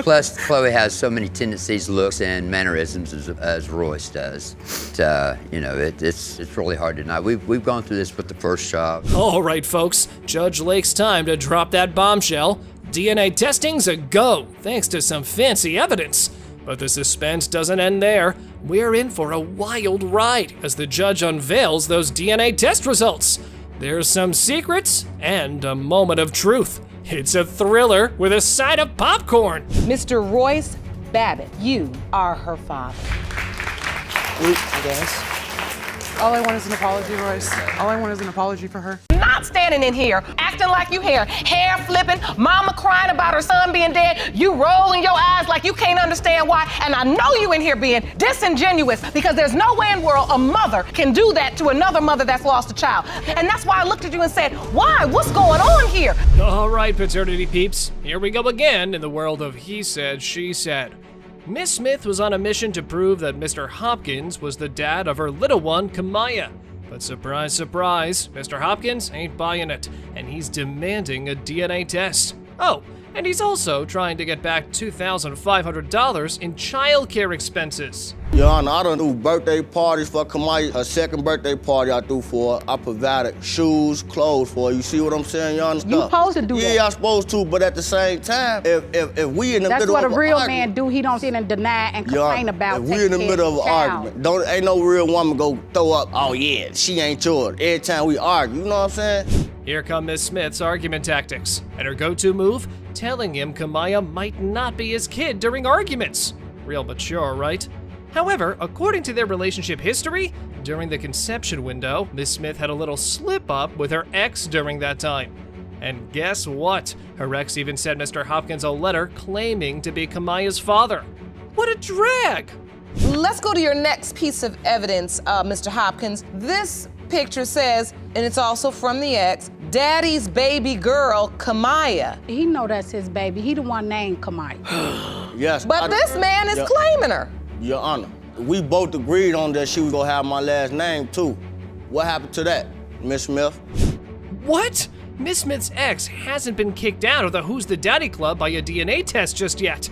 Plus, Chloe has so many tendencies, looks, and mannerisms as Royce does. It's really hard to deny. We've gone through this with the first job. All right, folks, Judge Lake's time to drop that bombshell. DNA testing's a go, thanks to some fancy evidence. But the suspense doesn't end there. We're in for a wild ride as the judge unveils those DNA test results. There's some secrets and a moment of truth. It's a thriller with a side of popcorn. Mr. Royce Babbitt, you are her father. I guess. All I want is an apology, Royce. All I want is an apology for her. Not standing in here acting like you hair flipping, mama crying about her son being dead, you rolling your eyes like you can't understand why, and I know you in here being disingenuous because there's no way in the world a mother can do that to another mother that's lost a child. And that's why I looked at you and said, why? What's going on here? All right, paternity peeps, here we go again in the world of he said, she said. Miss Smith was on a mission to prove that Mr. Hopkins was the dad of her little one, Kamaya. But surprise, surprise, Mr. Hopkins ain't buying it, and he's demanding a DNA test. Oh, and he's also trying to get back $2,500 in childcare expenses. Your Honor, I done do birthday parties for Kamaya. Her second birthday party I threw for her. I provided shoes, clothes for her. You see what I'm saying, Your Honor? You supposed to do that. Yeah, I'm supposed to, but at the same time, if we in the That's middle what of a an real argument, man do. He don't sit and deny and Your complain Honor, about if we in the taking middle of an care of the argument, ain't no real woman go throw up, oh yeah, she ain't yours. Every time we argue, you know what I'm saying? Here come Miss Smith's argument tactics, and her go-to move, telling him Kamaya might not be his kid during arguments. Real mature, right? However, according to their relationship history, during the conception window, Miss Smith had a little slip-up with her ex during that time. And guess what? Her ex even sent Mr. Hopkins a letter claiming to be Kamaya's father. What a drag! Let's go to your next piece of evidence, Mr. Hopkins. This picture says, and it's also from the ex, Daddy's baby girl, Kamaya. He know that's his baby. He the one named Kamaya. Yes. But this man is claiming her. Your Honor, we both agreed on that she was gonna have my last name too. What happened to that, Miss Smith? What? Miss Smith's ex hasn't been kicked out of the Who's the Daddy Club by a DNA test just yet.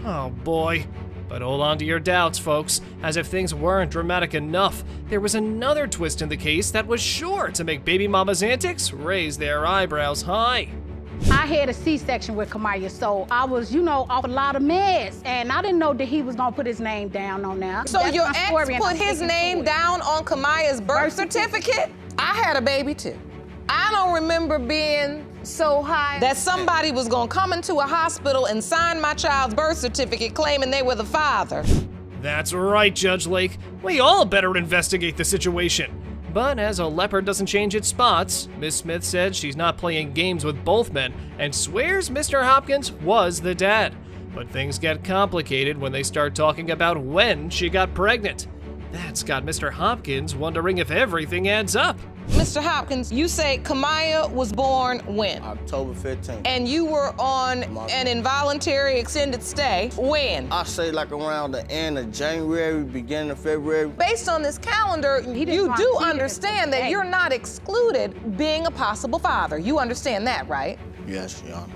Oh boy. But hold on to your doubts, folks, as if things weren't dramatic enough, there was another twist in the case that was sure to make baby mama's antics raise their eyebrows high. I had a C-section with Kamaya, so I was, off a lot of meds, and I didn't know that he was gonna put his name down on there. So That's your my ex story, and put I'm his sticking to name it. down on Kamaya's birth certificate? I had a baby too. I don't remember being so high that somebody was gonna come into a hospital and sign my child's birth certificate claiming they were the father. That's right, Judge Lake. We all better investigate the situation. But as a leopard doesn't change its spots, Miss Smith said she's not playing games with both men and swears Mr. Hopkins was the dad. But things get complicated when they start talking about when she got pregnant. That's got Mr. Hopkins wondering if everything adds up. Mr. Hopkins, you say Kamaya was born when? October 15th. And you were on an involuntary extended stay when? I say like around the end of January, beginning of February. Based on this calendar, you do understand that you're not excluded being a possible father. You understand that, right? Yes, Your Honor.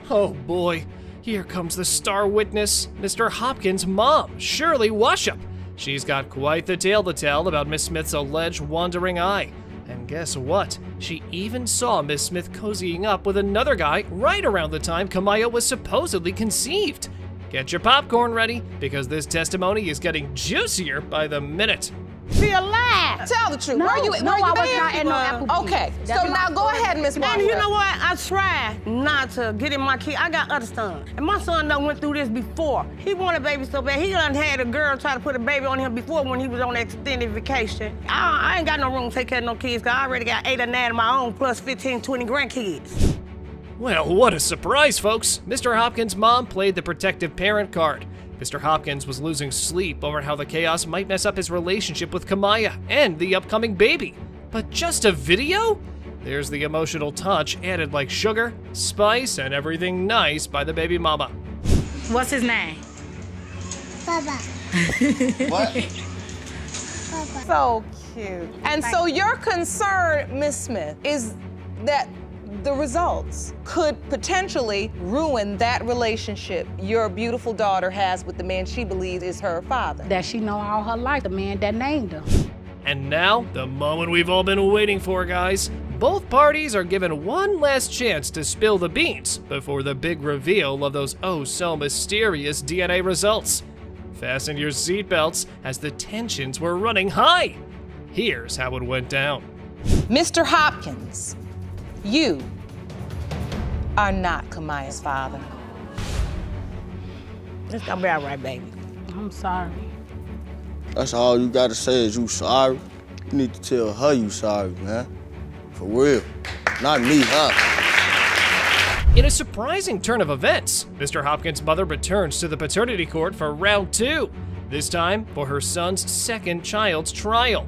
Oh boy, here comes the star witness, Mr. Hopkins' mom, Shirley Washup. She's got quite the tale to tell about Miss Smith's alleged wandering eye. And guess what? She even saw Miss Smith cozying up with another guy right around the time Kamaya was supposedly conceived. Get your popcorn ready, because this testimony is getting juicier by the minute. Be a lie. Tell the truth. No, were you I was not there? at no Applebee's. Okay, That's so my now go story. ahead, Miss And Walker. you know what? I try not to get in my kid. I got other sons. And my son done went through this before. He wanted a baby so bad. He done had a girl try to put a baby on him before when he was on extended vacation. I ain't got no room to take care of no kids, because I already got 8 or 9 of my own, plus 15, 20 grandkids. Well, what a surprise, folks. Mr. Hopkins' mom played the protective parent card. Mr. Hopkins was losing sleep over how the chaos might mess up his relationship with Kamaya and the upcoming baby. But just a video? There's the emotional touch added like sugar, spice, and everything nice by the baby mama. What's his name? Baba. What? So cute. And so your concern, Miss Smith, is that the results could potentially ruin that relationship your beautiful daughter has with the man she believes is her father. That she know all her life, the man that named her. And now, the moment we've all been waiting for, guys. Both parties are given one last chance to spill the beans before the big reveal of those oh-so-mysterious DNA results. Fasten your seatbelts as the tensions were running high. Here's how it went down. Mr. Hopkins, you are not Kamaya's father. It's gonna be all right, baby. I'm sorry. That's all you gotta say is you sorry. You need to tell her you sorry, man. For real. Not me, her. In a surprising turn of events, Mr. Hopkins' mother returns to the paternity court for round 2, this time for her son's second child's trial.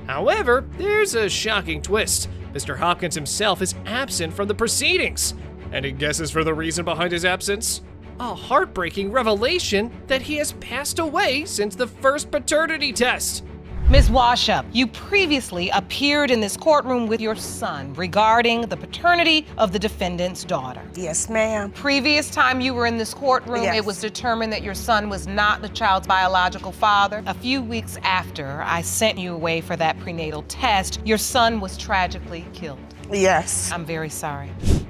However, there's a shocking twist. Mr. Hopkins himself is absent from the proceedings. Any guesses for the reason behind his absence? A heartbreaking revelation that he has passed away since the first paternity test. Ms. Washup, you previously appeared in this courtroom with your son regarding the paternity of the defendant's daughter. Yes, ma'am. Previous time you were in this courtroom, Yes. it was determined that your son was not the child's biological father. A few weeks after I sent you away for that prenatal test, your son was tragically killed. Yes. I'm very sorry.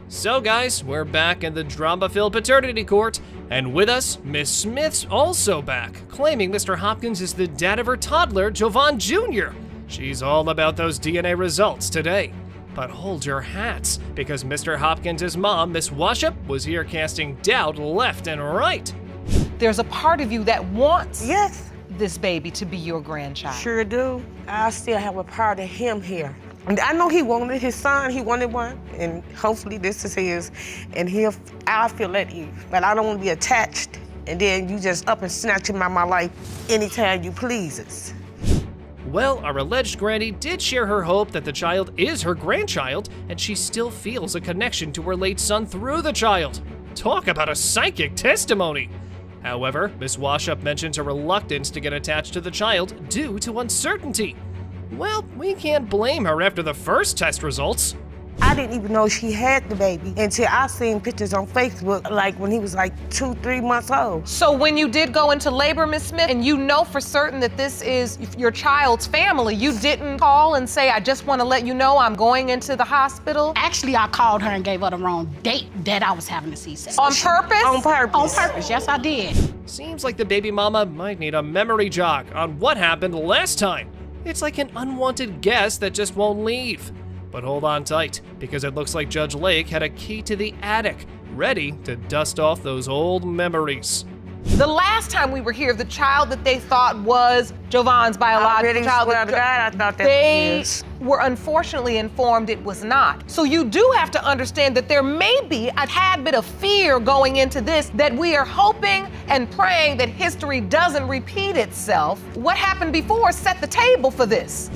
So guys, we're back in the drama-filled paternity court, and with us, Miss Smith's also back, claiming Mr. Hopkins is the dad of her toddler, Jovan Jr. She's all about those DNA results today. But hold your hats, because Mr. Hopkins' mom, Miss Washup, was here casting doubt left and right. There's a part of you that wants Yes. this baby to be your grandchild. Sure do. I still have a part of him here. And I know he wanted his son, he wanted one, and hopefully this is his, and I'll feel at ease. But I don't want to be attached, and then you just up and snatch him out of my life anytime you pleases. Well, our alleged granny did share her hope that the child is her grandchild, and she still feels a connection to her late son through the child. Talk about a psychic testimony! However, Miss Washup mentions her reluctance to get attached to the child due to uncertainty. Well, we can't blame her after the first test results. I didn't even know she had the baby until I seen pictures on Facebook, like when he was like 2-3 months old. So when you did go into labor, Ms. Smith, and you know for certain that this is your child's family, you didn't call and say, I just want to let you know I'm going into the hospital? Actually, I called her and gave her the wrong date that I was having a C-section. On purpose? On purpose. On purpose, yes, I did. Seems like the baby mama might need a memory jog on what happened last time. It's like an unwanted guest that just won't leave. But hold on tight, because it looks like Judge Lake had a key to the attic, ready to dust off those old memories. The last time we were here, the child that they thought was Jovan's biological child, I thought that they was his. were unfortunately informed it was not. So you do have to understand that there may be a tad bit of fear going into this, that we are hoping and praying that history doesn't repeat itself. What happened before set the table for this.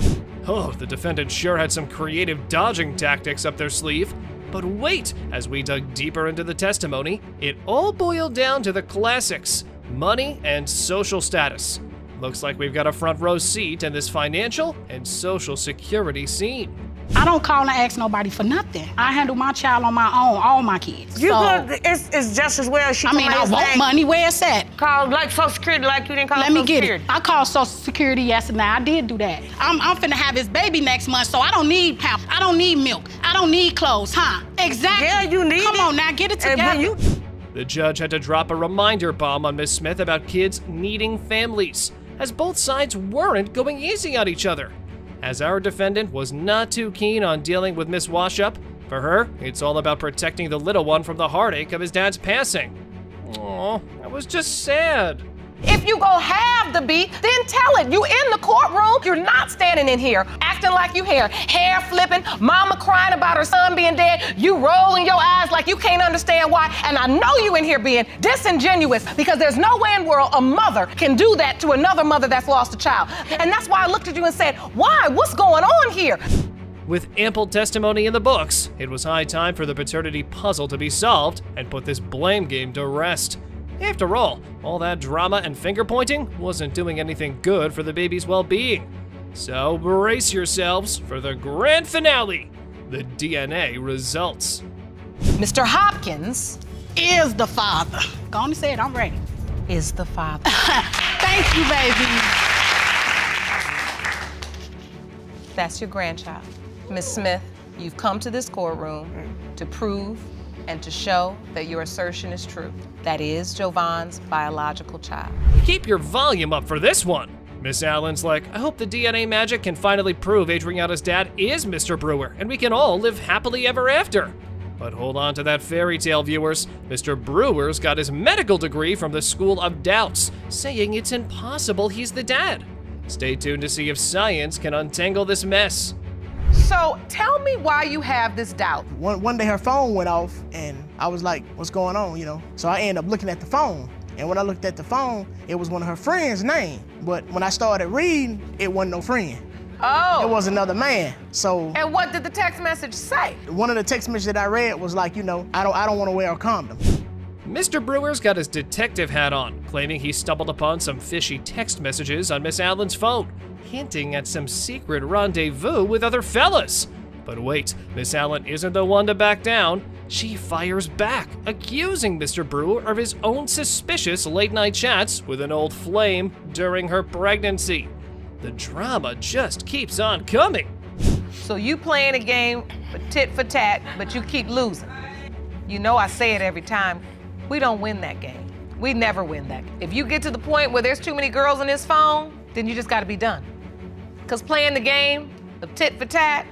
Oh, the defendant sure had some creative dodging tactics up their sleeve. But wait, as we dug deeper into the testimony, it all boiled down to the classics: money and social status. Looks like we've got a front row seat in this financial and social security scene. I don't call and ask nobody for nothing. I handle my child on my own, all my kids. It's just as well she I mean, I want money. Where it's at? Call like Social Security, like you didn't call Let me Social get Security. it. I called Social Security yesterday. I did do that. I'm finna have his baby next month, so I don't need pamper. I don't need milk. I don't need clothes, huh? Exactly. Yeah, you need Come it. on now, get it together. The judge had to drop a reminder bomb on Ms. Smith about kids needing families, as both sides weren't going easy on each other. As our defendant was not too keen on dealing with Miss Washup, for her, it's all about protecting the little one from the heartache of his dad's passing. Aw, that was just sad. If you go have the beat, then tell it. You in the courtroom, you're not standing in here acting like you hair flipping, mama crying about her son being dead, you rolling your eyes like you can't understand why, and I know you in here being disingenuous, because there's no way in the world a mother can do that to another mother that's lost a child. And that's why I looked at you and said, why? What's going on here? With ample testimony in the books, it was high time for the paternity puzzle to be solved and put this blame game to rest. After all that drama and finger-pointing wasn't doing anything good for the baby's well-being. So brace yourselves for the grand finale, the DNA results. Mr. Hopkins is the father. Go on and say it, I'm ready. Is the father. Thank you, baby. That's your grandchild. Ms. Smith, you've come to this courtroom to prove and to show that your assertion is true. That is Jovan's biological child. Keep your volume up for this one. Miss Allen's like, I hope the DNA magic can finally prove Adriana's dad is Mr. Brewer, and we can all live happily ever after. But hold on to that fairy tale, viewers. Mr. Brewer's got his medical degree from the School of Doubts, saying it's impossible he's the dad. Stay tuned to see if science can untangle this mess. So tell me why you have this doubt. One day her phone went off and I was like, what's going on, you know? So I ended up looking at the phone. And when I looked at the phone, it was one of her friends' name. But when I started reading, it wasn't no friend. Oh. It was another man. So. And what did the text message say? One of the text messages that I read was like, you know, I don't want to wear a condom. Mr. Brewer's got his detective hat on, claiming he stumbled upon some fishy text messages on Miss Allen's phone, hinting at some secret rendezvous with other fellas. But wait, Miss Allen isn't the one to back down. She fires back, accusing Mr. Brewer of his own suspicious late-night chats with an old flame during her pregnancy. The drama just keeps on coming. So you playing a game for tit for tat, but you keep losing. You know I say it every time. We don't win that game. We never win that game. If you get to the point where there's too many girls on this phone, then you just gotta be done. Because playing the game of tit for tat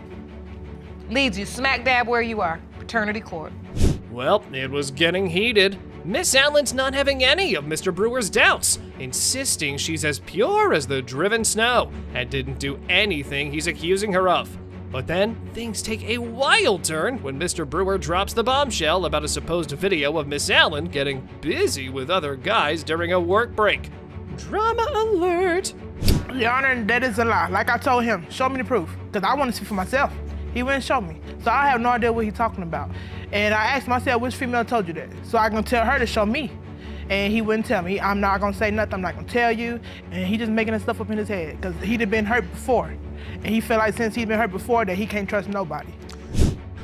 leads you smack dab where you are, paternity court. Well, it was getting heated. Miss Allen's not having any of Mr. Brewer's doubts, insisting she's as pure as the driven snow and didn't do anything he's accusing her of. But then, things take a wild turn when Mr. Brewer drops the bombshell about a supposed video of Miss Allen getting busy with other guys during a work break. Drama alert! Your Honor, that is a lie. Like I told him, show me the proof, because I want to see for myself. He wouldn't show me, so I have no idea what he's talking about. And I asked myself, which female told you that? So I can tell her to show me. And he wouldn't tell me. I'm not gonna say nothing, I'm not gonna tell you. And he just making that stuff up in his head, because he'd have been hurt before. And he felt like since he'd been hurt before that he can't trust nobody.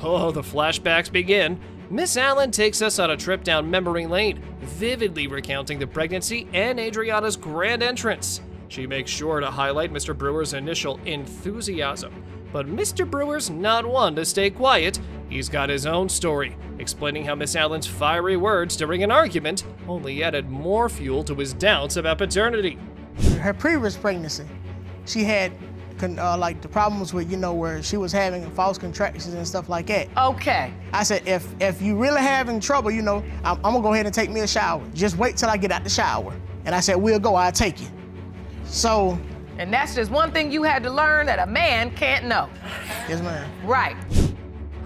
Oh, the flashbacks begin. Miss Allen takes us on a trip down memory lane, vividly recounting the pregnancy and Adriana's grand entrance. She makes sure to highlight Mr. Brewer's initial enthusiasm. But Mr. Brewer's not one to stay quiet. He's got his own story, explaining how Miss Allen's fiery words during an argument only added more fuel to his doubts about paternity. Her previous pregnancy, she had like the problems with, where she was having false contractions and stuff like that. Okay. I said, if you really having trouble, I'm gonna go ahead and take me a shower. Just wait till I get out the shower. And I said, we'll go, I'll take you. So. And that's just one thing you had to learn that a man can't know. Yes, ma'am. Right.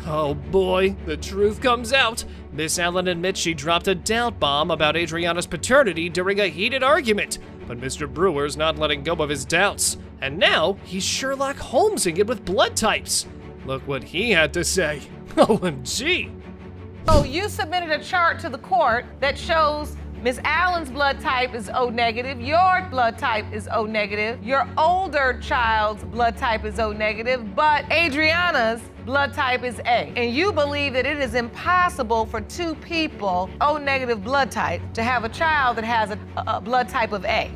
Oh boy, the truth comes out. Miss Allen admits she dropped a doubt bomb about Adriana's paternity during a heated argument. But Mr. Brewer's not letting go of his doubts. And now he's Sherlock Holmesing it with blood types. Look what he had to say. OMG. So you submitted a chart to the court that shows Miss Allen's blood type is O negative, your blood type is O negative, your older child's blood type is O negative, but Adriana's blood type is A. And you believe that it is impossible for two people, O negative blood type, to have a child that has a blood type of A.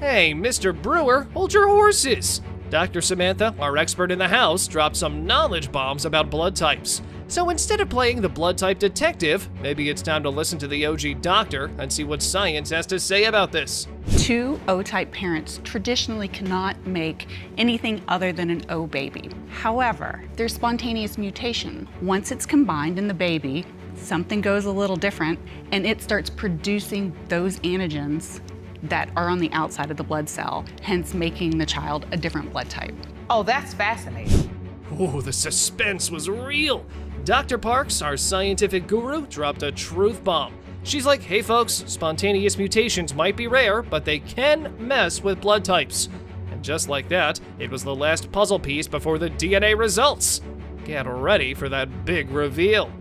Hey, Mr. Brewer, hold your horses. Dr. Samantha, our expert in the house, dropped some knowledge bombs about blood types. So instead of playing the blood type detective, maybe it's time to listen to the OG doctor and see what science has to say about this. Two O-type parents traditionally cannot make anything other than an O baby. However, there's spontaneous mutation. Once it's combined in the baby, something goes a little different and it starts producing those antigens that are on the outside of the blood cell, hence making the child a different blood type. Oh, that's fascinating. Oh, the suspense was real. Dr. Parks, our scientific guru, dropped a truth bomb. She's like, hey folks, spontaneous mutations might be rare, but they can mess with blood types. And just like that, it was the last puzzle piece before the DNA results. Get ready for that big reveal.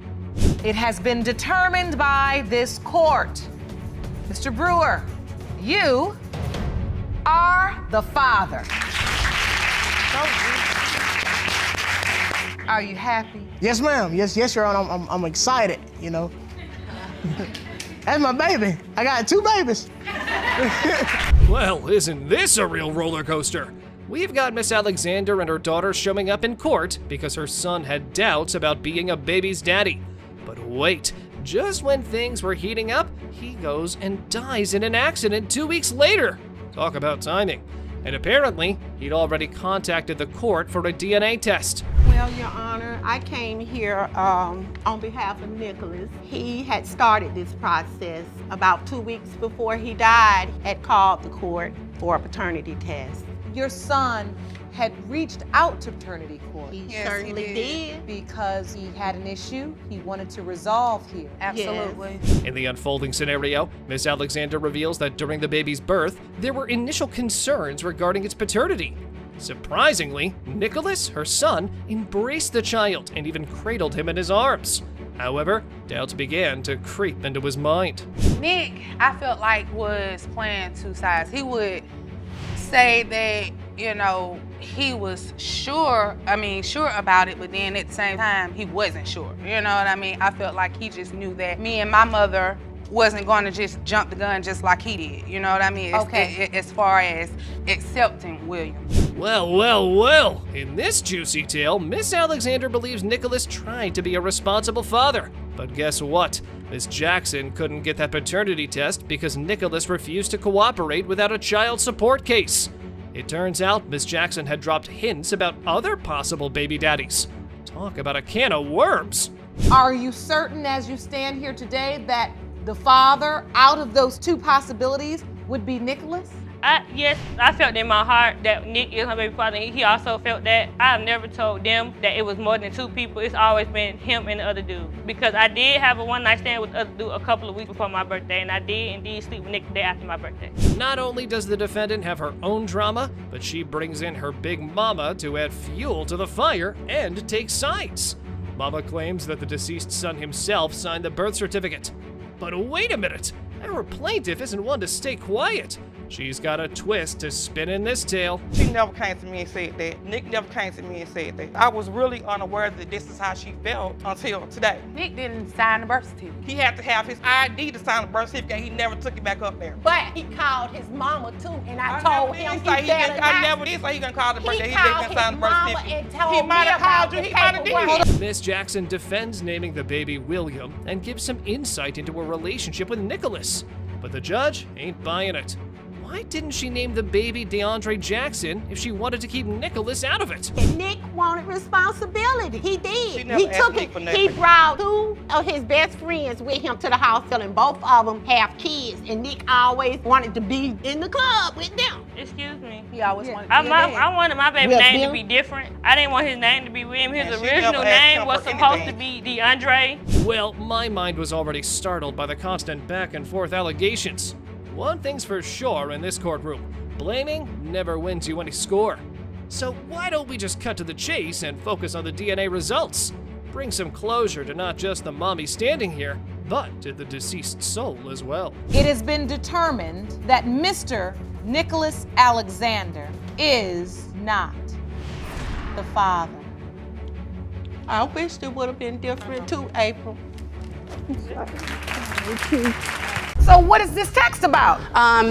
It has been determined by this court. Mr. Brewer, you are the father. Are you happy? Yes, ma'am. Yes, Your Honor. I'm excited. That's my baby. I got two babies. Well, isn't this a real roller coaster? We've got Miss Alexander and her daughter showing up in court because her son had doubts about being a baby's daddy. But wait, just when things were heating up, he goes and dies in an accident 2 weeks later. Talk about timing. And apparently, he'd already contacted the court for a DNA test. Well, Your Honor, I came here on behalf of Nicholas. He had started this process about 2 weeks before he died, had called the court for a paternity test. Your son had reached out to paternity court. He certainly did. Because he had an issue he wanted to resolve here. Absolutely. In the unfolding scenario, Miss Alexander reveals that during the baby's birth, there were initial concerns regarding its paternity. Surprisingly, Nicholas, her son, embraced the child and even cradled him in his arms. However, doubts began to creep into his mind. Nick, I felt like was playing two sides. He would say that, he was sure about it, but then at the same time, he wasn't sure. You know what I mean? I felt like he just knew that me and my mother wasn't going to just jump the gun just like he did. You know what I mean? As far as accepting William. Well. In this juicy tale, Miss Alexander believes Nicholas tried to be a responsible father. But guess what? Miss Jackson couldn't get that paternity test because Nicholas refused to cooperate without a child support case. It turns out Miss Jackson had dropped hints about other possible baby daddies. Talk about a can of worms. Are you certain as you stand here today that the father out of those two possibilities would be Nicholas? Yes, I felt in my heart that Nick is my baby father. He also felt that. I have never told them that it was more than two people. It's always been him and the other dude. Because I did have a one-night stand with the other dude a couple of weeks before my birthday, and I did indeed sleep with Nick the day after my birthday. Not only does the defendant have her own drama, but she brings in her big mama to add fuel to the fire and take sides. Mama claims that the deceased son himself signed the birth certificate. But wait a minute, our plaintiff isn't one to stay quiet. she's got a twist to spin in this tale. She never came to me and said that. Nick never came to me and said that. I was really unaware that this is how she felt until today. Nick didn't sign the birth certificate. He had to have his ID to sign the birth certificate. He never took it back up there. But he called his mama too, and I told him he better not. I never did say he gonna call the birth certificate. He He called didn't sign the his birth mama certificate. and told He might me have called about you. the He might have paperwork. did. Miss Jackson defends naming the baby William and gives some insight into her relationship with Nicholas. But the judge ain't buying it. Why didn't she name the baby DeAndre Jackson if she wanted to keep Nicholas out of it? And Nick wanted responsibility. He did. She never He asked took Nick it. for He nothing. brought 2 of his best friends with him to the hospital, and both of them have kids. And Nick always wanted to be in the club with them. Excuse me. He always wanted to I be in there. wanted my baby Well, name Bill? to be different. I didn't want his name to be William. His And she original never asked name him was for supposed to anything. be DeAndre. Well, my mind was already startled by the constant back and forth allegations. One thing's for sure in this courtroom, blaming never wins you any score. So why don't we just cut to the chase and focus on the DNA results? Bring some closure to not just the mommy standing here, but to the deceased soul as well. It has been determined that Mr. Nicholas Alexander is not the father. I wish it would have been different too, April. So what is this text about?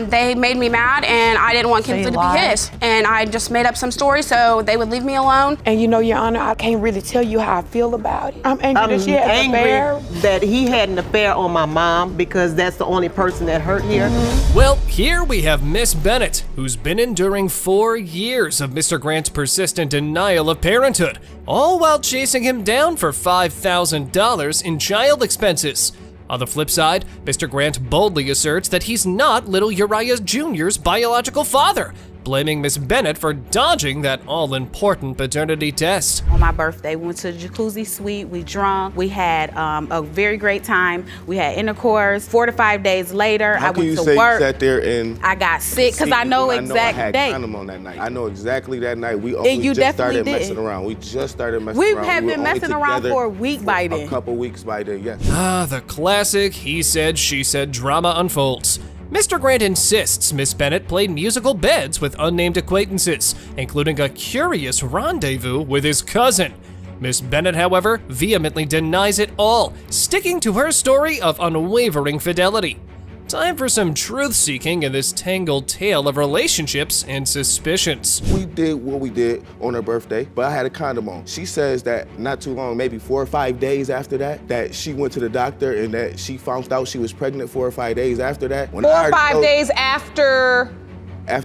They made me mad and I didn't want Kim to be his. And I just made up some story so they would leave me alone. And you know, Your Honor, I can't really tell you how I feel about it. I'm angry that she had an affair. That he had an affair on my mom because that's the only person that hurt here. Well, here we have Miss Bennett, who's been enduring 4 years of Mr. Grant's persistent denial of parenthood, all while chasing him down for $5,000 in child expenses. On the flip side, Mr. Grant boldly asserts that he's not little Uriah Jr.'s biological father, blaming Miss Bennett for dodging that all-important paternity test. On my birthday, we went to the jacuzzi suite, we drunk, we had a very great time, we had intercourse. 4 to 5 days later, I went to work. You sat there and I got sick because I know exact I had date. condom on that night. I know exactly that night. We you just started definitely messing didn't. around. We just started messing We around. have were been only messing around together for a week by then. A couple weeks by then, yes. Ah, the classic he said, she said drama unfolds. Mr. Grant insists Miss Bennett played musical beds with unnamed acquaintances, including a curious rendezvous with his cousin. Miss Bennett, however, vehemently denies it all, sticking to her story of unwavering fidelity. Time for some truth-seeking in this tangled tale of relationships and suspicions. We did what we did on her birthday, but I had a condom on. She says that not too long, maybe 4 or 5 days after that she went to the doctor and that she found out she was pregnant 4 or 5 days after that. 4 or 5 days after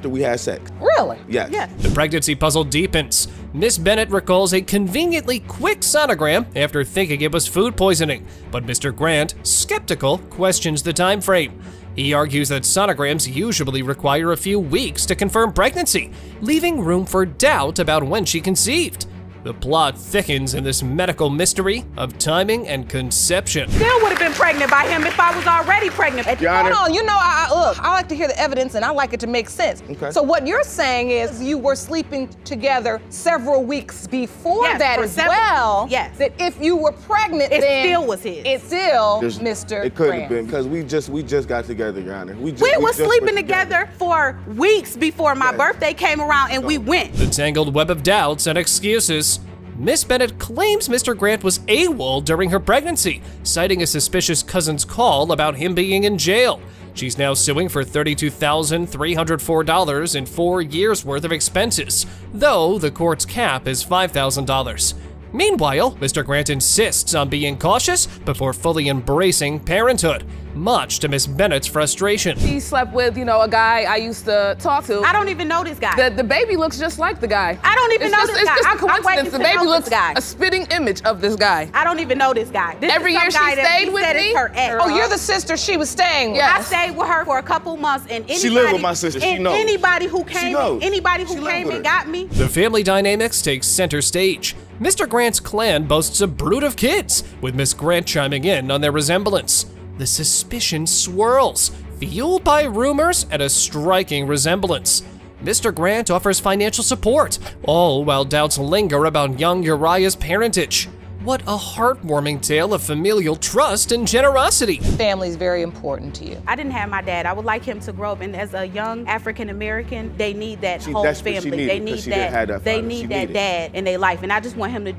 we had sex. Really? Yes. The pregnancy puzzle deepens. Miss Bennett recalls a conveniently quick sonogram after thinking it was food poisoning, but Mr. Grant, skeptical, questions the time frame. He argues that sonograms usually require a few weeks to confirm pregnancy, leaving room for doubt about when she conceived. The plot thickens in this medical mystery of timing and conception. Still would have been pregnant by him if I was already pregnant. Hold on, you know, look, I like to hear the evidence and I like it to make sense. Okay. So what you're saying is you were sleeping together several weeks before that as well. Yes. That if you were pregnant, It then still was his. It's still There's- Mr. It couldn't Grant. have been because we just got together, Your Honor. We just were put sleeping together for weeks before my birthday came around and we went. The tangled web of doubts and excuses. Miss Bennett claims Mr. Grant was AWOL during her pregnancy, citing a suspicious cousin's call about him being in jail. She's now suing for $32,304 in 4 years' worth of expenses, though the court's cap is $5,000. Meanwhile, Mr. Grant insists on being cautious before fully embracing parenthood, much to Miss Bennett's frustration. He slept with, a guy I used to talk to. I don't even know this guy. The baby looks just like the guy. I don't even know this guy. It's just a I'm waiting coincidence. to The baby know looks this guy. a spitting image of this guy. I don't even know this guy. This Every is some year she guy that stayed he with said me? is her ex. Oh, you're the sister she was staying with. I stayed with her for a couple months, and anybody, She lived with my sister. She and knows. anybody who She came, knows. anybody who She lived came with and her. got me. The family dynamics take center stage. Mr. Grant's clan boasts a brood of kids, with Miss Grant chiming in on their resemblance. The suspicion swirls, fueled by rumors and a striking resemblance. Mr. Grant offers financial support, all while doubts linger about young Uriah's parentage. What a heartwarming tale of familial trust and generosity. Family is very important to you. I didn't have my dad. I would like him to grow up, and as a young African American, they need that whole that's what she family. needed, They need 'cause she didn't have that They father. need She that needed. dad in their life, and I just want him to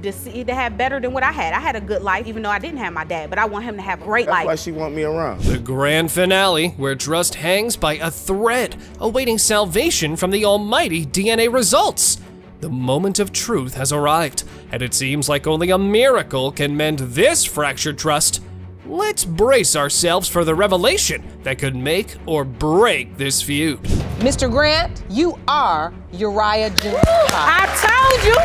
have better than what I had. I had a good life, even though I didn't have my dad, but I want him to have a great life. That's why she want me around. The grand finale, where trust hangs by a thread, awaiting salvation from the almighty DNA results. The moment of truth has arrived, and it seems like only a miracle can mend this fractured trust. Let's brace ourselves for the revelation that could make or break this feud. Mr. Grant, you are Uriah Jr. I told you. Oh,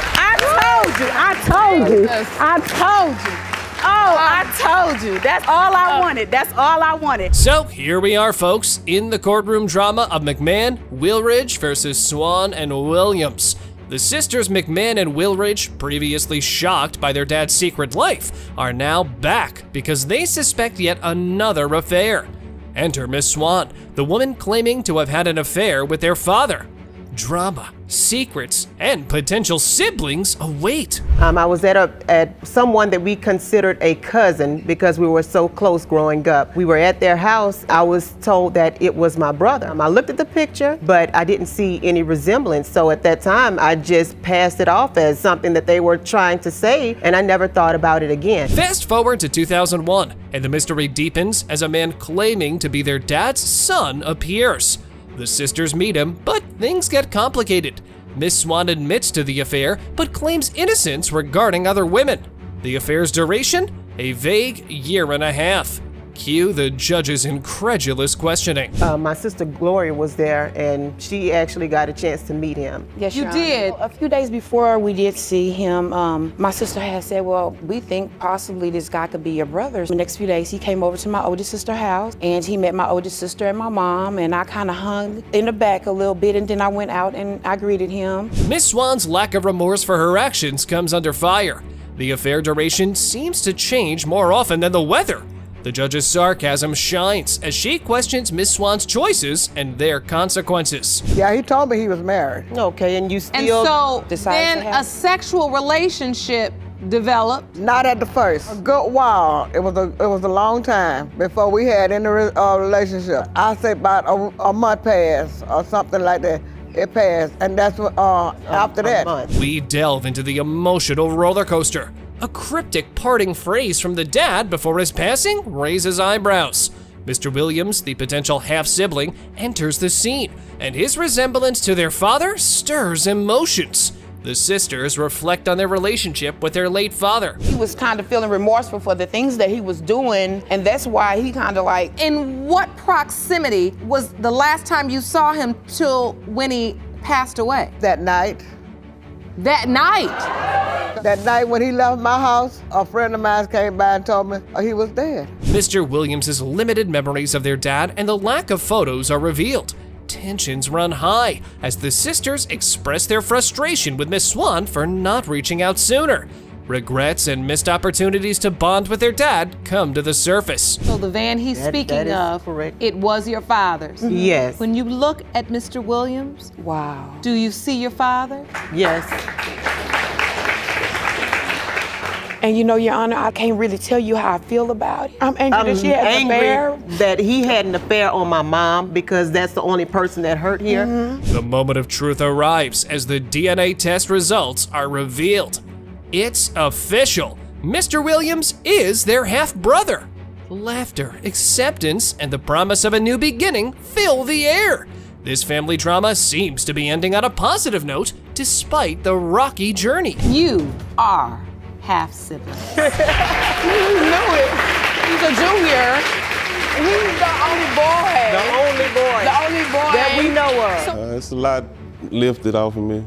I told you. That's all I wanted. That's all I wanted. So here we are, folks, in the courtroom drama of McMahon, Willridge versus Swan and Williams. The sisters McMahon and Willridge, previously shocked by their dad's secret life, are now back because they suspect yet another affair. Enter Miss Swan, the woman claiming to have had an affair with their father. Drama, secrets, and potential siblings await. I was at someone that we considered a cousin because we were so close growing up. We were at their house. I was told that it was my brother. I looked at the picture, but I didn't see any resemblance. So at that time, I just passed it off as something that they were trying to say, and I never thought about it again. Fast forward to 2001, and the mystery deepens as a man claiming to be their dad's son appears. The sisters meet him, but things get complicated. Miss Swan admits to the affair, but claims innocence regarding other women. The affair's duration? A vague year and a half. Cue the judge's incredulous questioning. My sister Gloria was there, and she actually got a chance to meet him. Yes, You Your Honor. did. A few days before we did see him, my sister had said, well, we think possibly this guy could be your brother. The next few days, he came over to my oldest sister's house, and he met my oldest sister and my mom, and I kind of hung in the back a little bit, and then I went out and I greeted him. Miss Swan's lack of remorse for her actions comes under fire. The affair duration seems to change more often than the weather. The judge's sarcasm shines as she questions Miss Swan's choices and their consequences. Yeah, he told me he was married. Okay, and you And still so decided to then have- a sexual relationship developed. Not at the first. A good while. It was a long time before we had any relationship. I say about a month passed or something like that. It passed, and that's what after that. We delve into the emotional roller coaster. A cryptic parting phrase from the dad before his passing raises eyebrows. Mr. Williams, the potential half-sibling, enters the scene, and his resemblance to their father stirs emotions. The sisters reflect on their relationship with their late father. He was kind of feeling remorseful for the things that he was doing, and that's why he kind of like. In what proximity was the last time you saw him till when he passed away? That night. That night? That night when he left my house, a friend of mine came by and told me he was dead. Mr. Williams's limited memories of their dad and the lack of photos are revealed. Tensions run high as the sisters express their frustration with Miss Swan for not reaching out sooner. Regrets and missed opportunities to bond with their dad come to the surface. So the van he's That speaking is of, correct. it was your father's? Yes. When you look at Mr. Williams, Wow. do you see your father? Yes. And you know, Your Honor, I can't really tell you how I feel about it. I'm angry that she had an affair. That he had an affair on my mom because that's the only person that hurt here. The moment of truth arrives as the DNA test results are revealed. It's official. Mr. Williams is their half-brother. Laughter, acceptance, and the promise of a new beginning fill the air. This family drama seems to be ending on a positive note despite the rocky journey. You are half-sibling. You knew it. He's a junior. He's the only boy. The only boy. The only boy that we know of. It's a lot lifted off of me.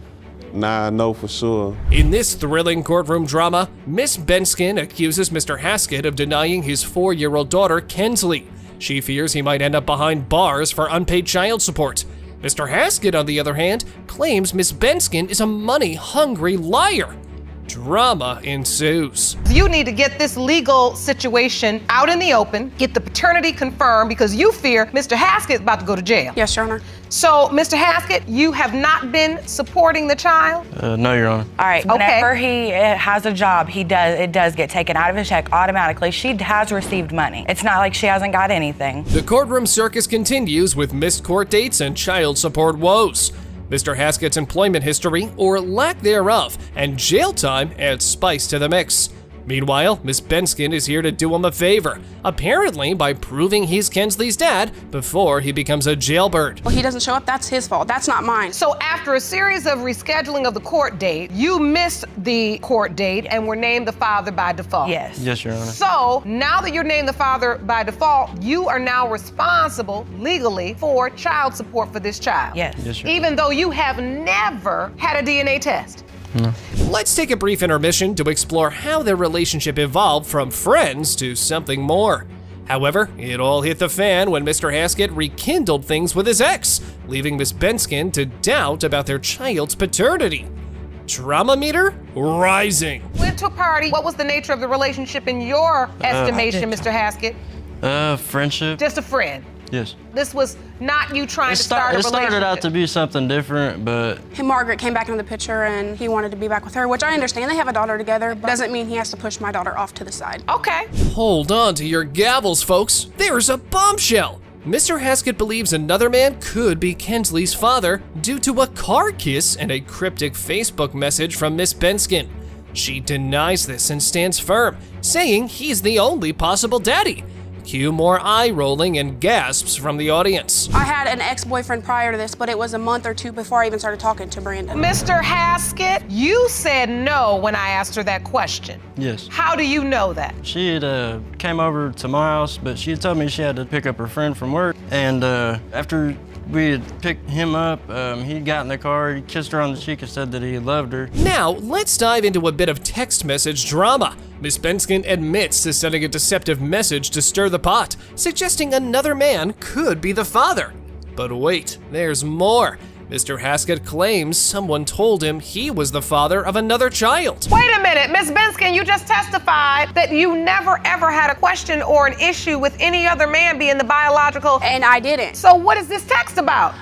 Now I know for sure. In this thrilling courtroom drama, Miss Benskin accuses Mr. Haskett of denying his 4-year-old daughter, Kensley. She fears he might end up behind bars for unpaid child support. Mr. Haskett, on the other hand, claims Miss Benskin is a money-hungry liar. Drama ensues. You need to get this legal situation out in the open, get the paternity confirmed, because you fear Mr. Haskett is about to go to jail. Yes, Your Honor. So, Mr. Haskett, you have not been supporting the child? No, Your Honor. All right, whenever he has a job, it does get taken out of his check automatically. She has received money. It's not like she hasn't got anything. The courtroom circus continues with missed court dates and child support woes. Mr. Haskett's employment history, or lack thereof, and jail time add spice to the mix. Meanwhile, Miss Benskin is here to do him a favor, apparently by proving he's Kensley's dad before he becomes a jailbird. Well, he doesn't show up, that's his fault. That's not mine. So after a series of rescheduling of the court date, you missed the court date and were named the father by default. Yes. Yes, Your Honor. So now that you're named the father by default, you are now responsible legally for child support for this child. Yes. Yes, Your Honor. Even though you have never had a DNA test. No. Let's take a brief intermission to explore how their relationship evolved from friends to something more. However, it all hit the fan when Mr. Haskett rekindled things with his ex, leaving Miss Benskin to doubt about their child's paternity. Trauma meter rising. Went to a party. What was the nature of the relationship in your estimation, Mr. Haskett? Friendship. Just a friend. Yes. This was not you trying to start a It relationship. started out to be something different, but Margaret came back into the picture and he wanted to be back with her, which I understand. They have a daughter together, but doesn't mean he has to push my daughter off to the side. Okay. Hold on to your gavels, folks. There's a bombshell. Mr. Haskett believes another man could be Kensley's father due to a car kiss and a cryptic Facebook message from Miss Benskin. She denies this and stands firm, saying he's the only possible daddy. Cue more eye rolling and gasps from the audience. I had an ex-boyfriend prior to this, but it was a month or two before I even started talking to Brandon. Mr. Haskett, you said no when I asked her that question. yes. How do you know that? She had came over to my house, but she had told me she had to pick up her friend from work. And after we had picked him up, he got in the car, he kissed her on the cheek and said that he loved her. Now, let's dive into a bit of text message drama. Miss Benskin admits to sending a deceptive message to stir the pot, suggesting another man could be the father. But wait, there's more. Mr. Haskett claims someone told him he was the father of another child. Wait a minute, Miss Benskin, you just testified that you never ever had a question or an issue with any other man being the biological. And I didn't. So what is this text about?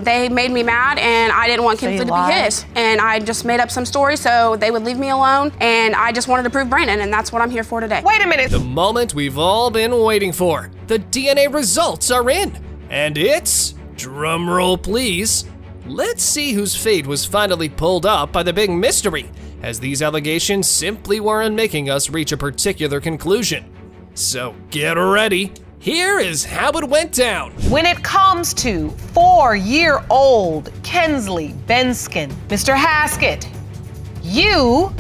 They made me mad and I didn't want Kinsley to be his. And I just made up some story so they would leave me alone. And I just wanted to prove Brandon, and that's what I'm here for today. Wait a minute. The moment we've all been waiting for. The DNA results are in. And it's, drumroll please, let's see whose fate was finally pulled up by the big mystery, as these allegations simply weren't making us reach a particular conclusion. So get ready. Here is how it went down. When it comes to 4-year-old Kensley Benskin, Mr. Haskett, you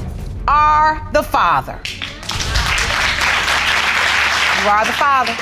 are the father. You are the father.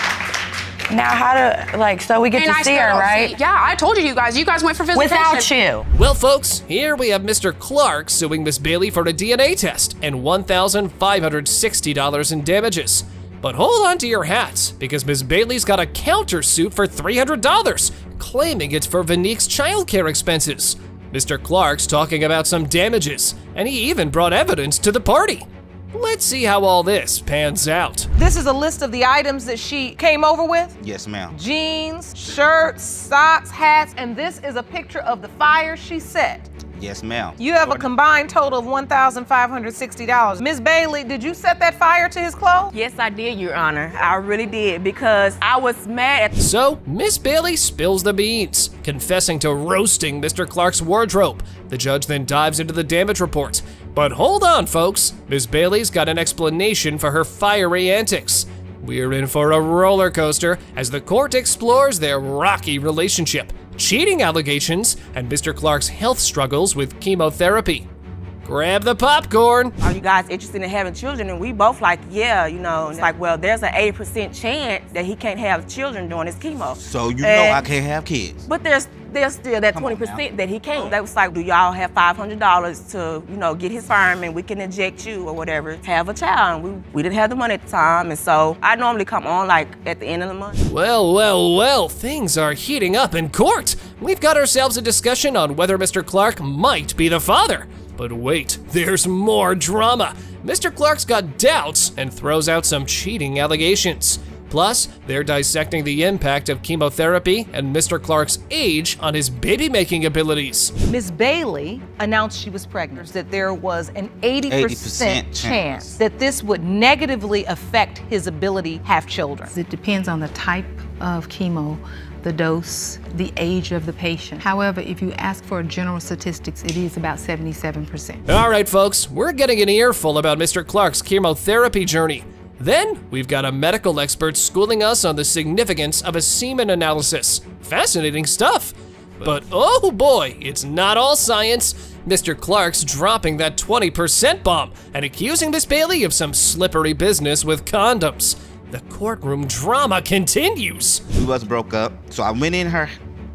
Now so we get And to I see still her, don't right? see- Yeah, I told you guys. You guys went for visitation. Without you. Well, folks, here we have Mr. Clark suing Miss Bailey for a DNA test and $1,560 in damages. But hold on to your hats, because Miss Bailey's got a countersuit for $300, claiming it's for Vanique's childcare expenses. Mr. Clark's talking about some damages, and he even brought evidence to the party. Let's see how all this pans out. This is a list of the items that she came over with. Yes, ma'am. Jeans, shirts, socks, hats, and this is a picture of the fire she set. Yes, ma'am. You have a combined total of $1,560. Ms. Bailey, did you set that fire to his clothes? Yes, I did, Your Honor. I really did, because I was mad. So, Miss Bailey spills the beans, confessing to roasting Mr. Clark's wardrobe. The judge then dives into the damage report. But hold on, folks. Miss Bailey's got an explanation for her fiery antics. We're in for a roller coaster as the court explores their rocky relationship, cheating allegations, and Mr. Clark's health struggles with chemotherapy. Grab the popcorn. Are you guys interested in having children? And we both like, yeah, it's like, well, there's an 80% chance that he can't have children during his chemo. So you know I can't have kids. But there's still that 20% that he can't. That was like, do y'all have $500 to, get his sperm and we can inject you or whatever, have a child? And we didn't have the money at the time, and so I normally come on like at the end of the month. Well, things are heating up in court. We've got ourselves a discussion on whether Mr. Clark might be the father. But wait, there's more drama. Mr. Clark's got doubts and throws out some cheating allegations. Plus, they're dissecting the impact of chemotherapy and Mr. Clark's age on his baby-making abilities. Ms. Bailey announced she was pregnant, that there was an 80% chance that this would negatively affect his ability to have children. It depends on the type of chemo, the dose, the age of the patient. However, if you ask for general statistics, it is about 77%. All right, folks, we're getting an earful about Mr. Clark's chemotherapy journey. Then, we've got a medical expert schooling us on the significance of a semen analysis. Fascinating stuff. But oh boy, it's not all science. Mr. Clark's dropping that 20% bomb and accusing Miss Bailey of some slippery business with condoms. The courtroom drama continues. We was broke up, so I went in her,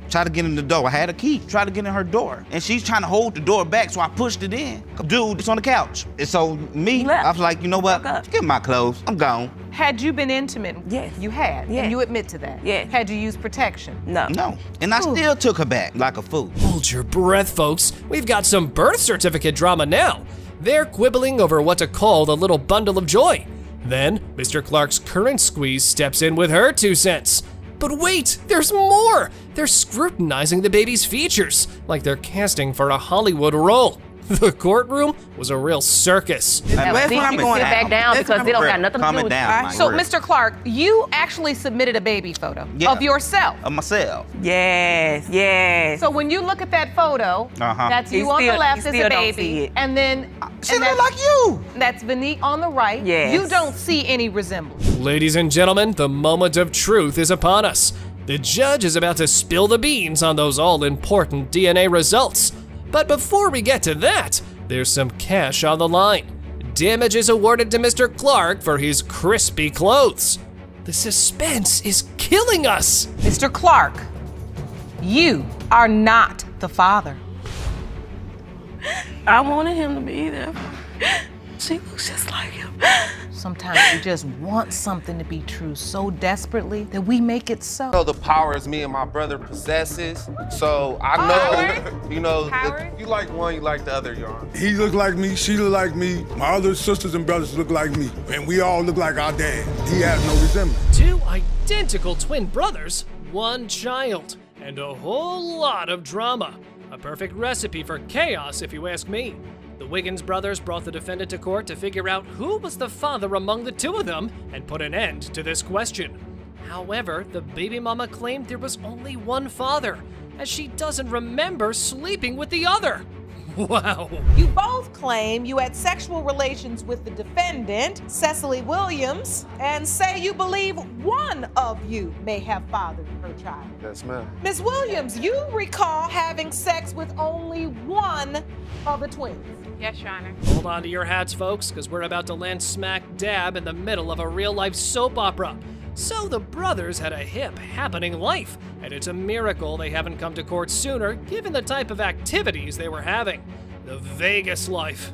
tried to get in the door. I had a key, tried to get in her door. And she's trying to hold the door back, so I pushed it in. Dude, it's on the couch. And so I was like, you know what? Get my clothes, I'm gone. Had you been intimate? Yes. You had, Yes. and you admit to that? Yes. Had you used protection? No. No, and I still took her back like a fool. Hold your breath, folks. We've got some birth certificate drama now. They're quibbling over what to call the little bundle of joy. Then, Mr. Clark's current squeeze steps in with her 2 cents. But wait, there's more! They're scrutinizing the baby's features, like they're casting for a Hollywood role. The courtroom was a real circus. Sit back down because they don't got nothing to do with it. So, Mr. Clark, you actually submitted a baby photo of yourself. Of myself. Yes, yes. So when you look at that photo, that's you on the left as a baby, and then she look like you. That's Vanique on the right. Yes. You don't see any resemblance. Ladies and gentlemen, the moment of truth is upon us. The judge is about to spill the beans on those all-important DNA results. But before we get to that, there's some cash on the line. Damages awarded to Mr. Clark for his crispy clothes. The suspense is killing us. Mr. Clark, you are not the father. I wanted him to be there. She looks just like him. Sometimes we just want something to be true so desperately that we make it so. I know the powers me and my brother possesses, so I know, you know, you like one, you like the other, Your Honor. He look like me, she look like me, my other sisters and brothers look like me, and we all look like our dad. He has no resemblance. 2 identical twin brothers, 1 child, and a whole lot of drama. A perfect recipe for chaos, if you ask me. The Wiggins brothers brought the defendant to court to figure out who was the father among the 2 of them and put an end to this question. However, the baby mama claimed there was only one father, as she doesn't remember sleeping with the other. Wow. You both claim you had sexual relations with the defendant, Cecily Williams, and say you believe one of you may have fathered her child. Yes, ma'am. Ms. Williams, you recall having sex with only one of the twins. Yes, Your Honor. Hold on to your hats, folks, because we're about to land smack dab in the middle of a real-life soap opera. So the brothers had a hip, happening life, and it's a miracle they haven't come to court sooner, given the type of activities they were having. The Vegas life.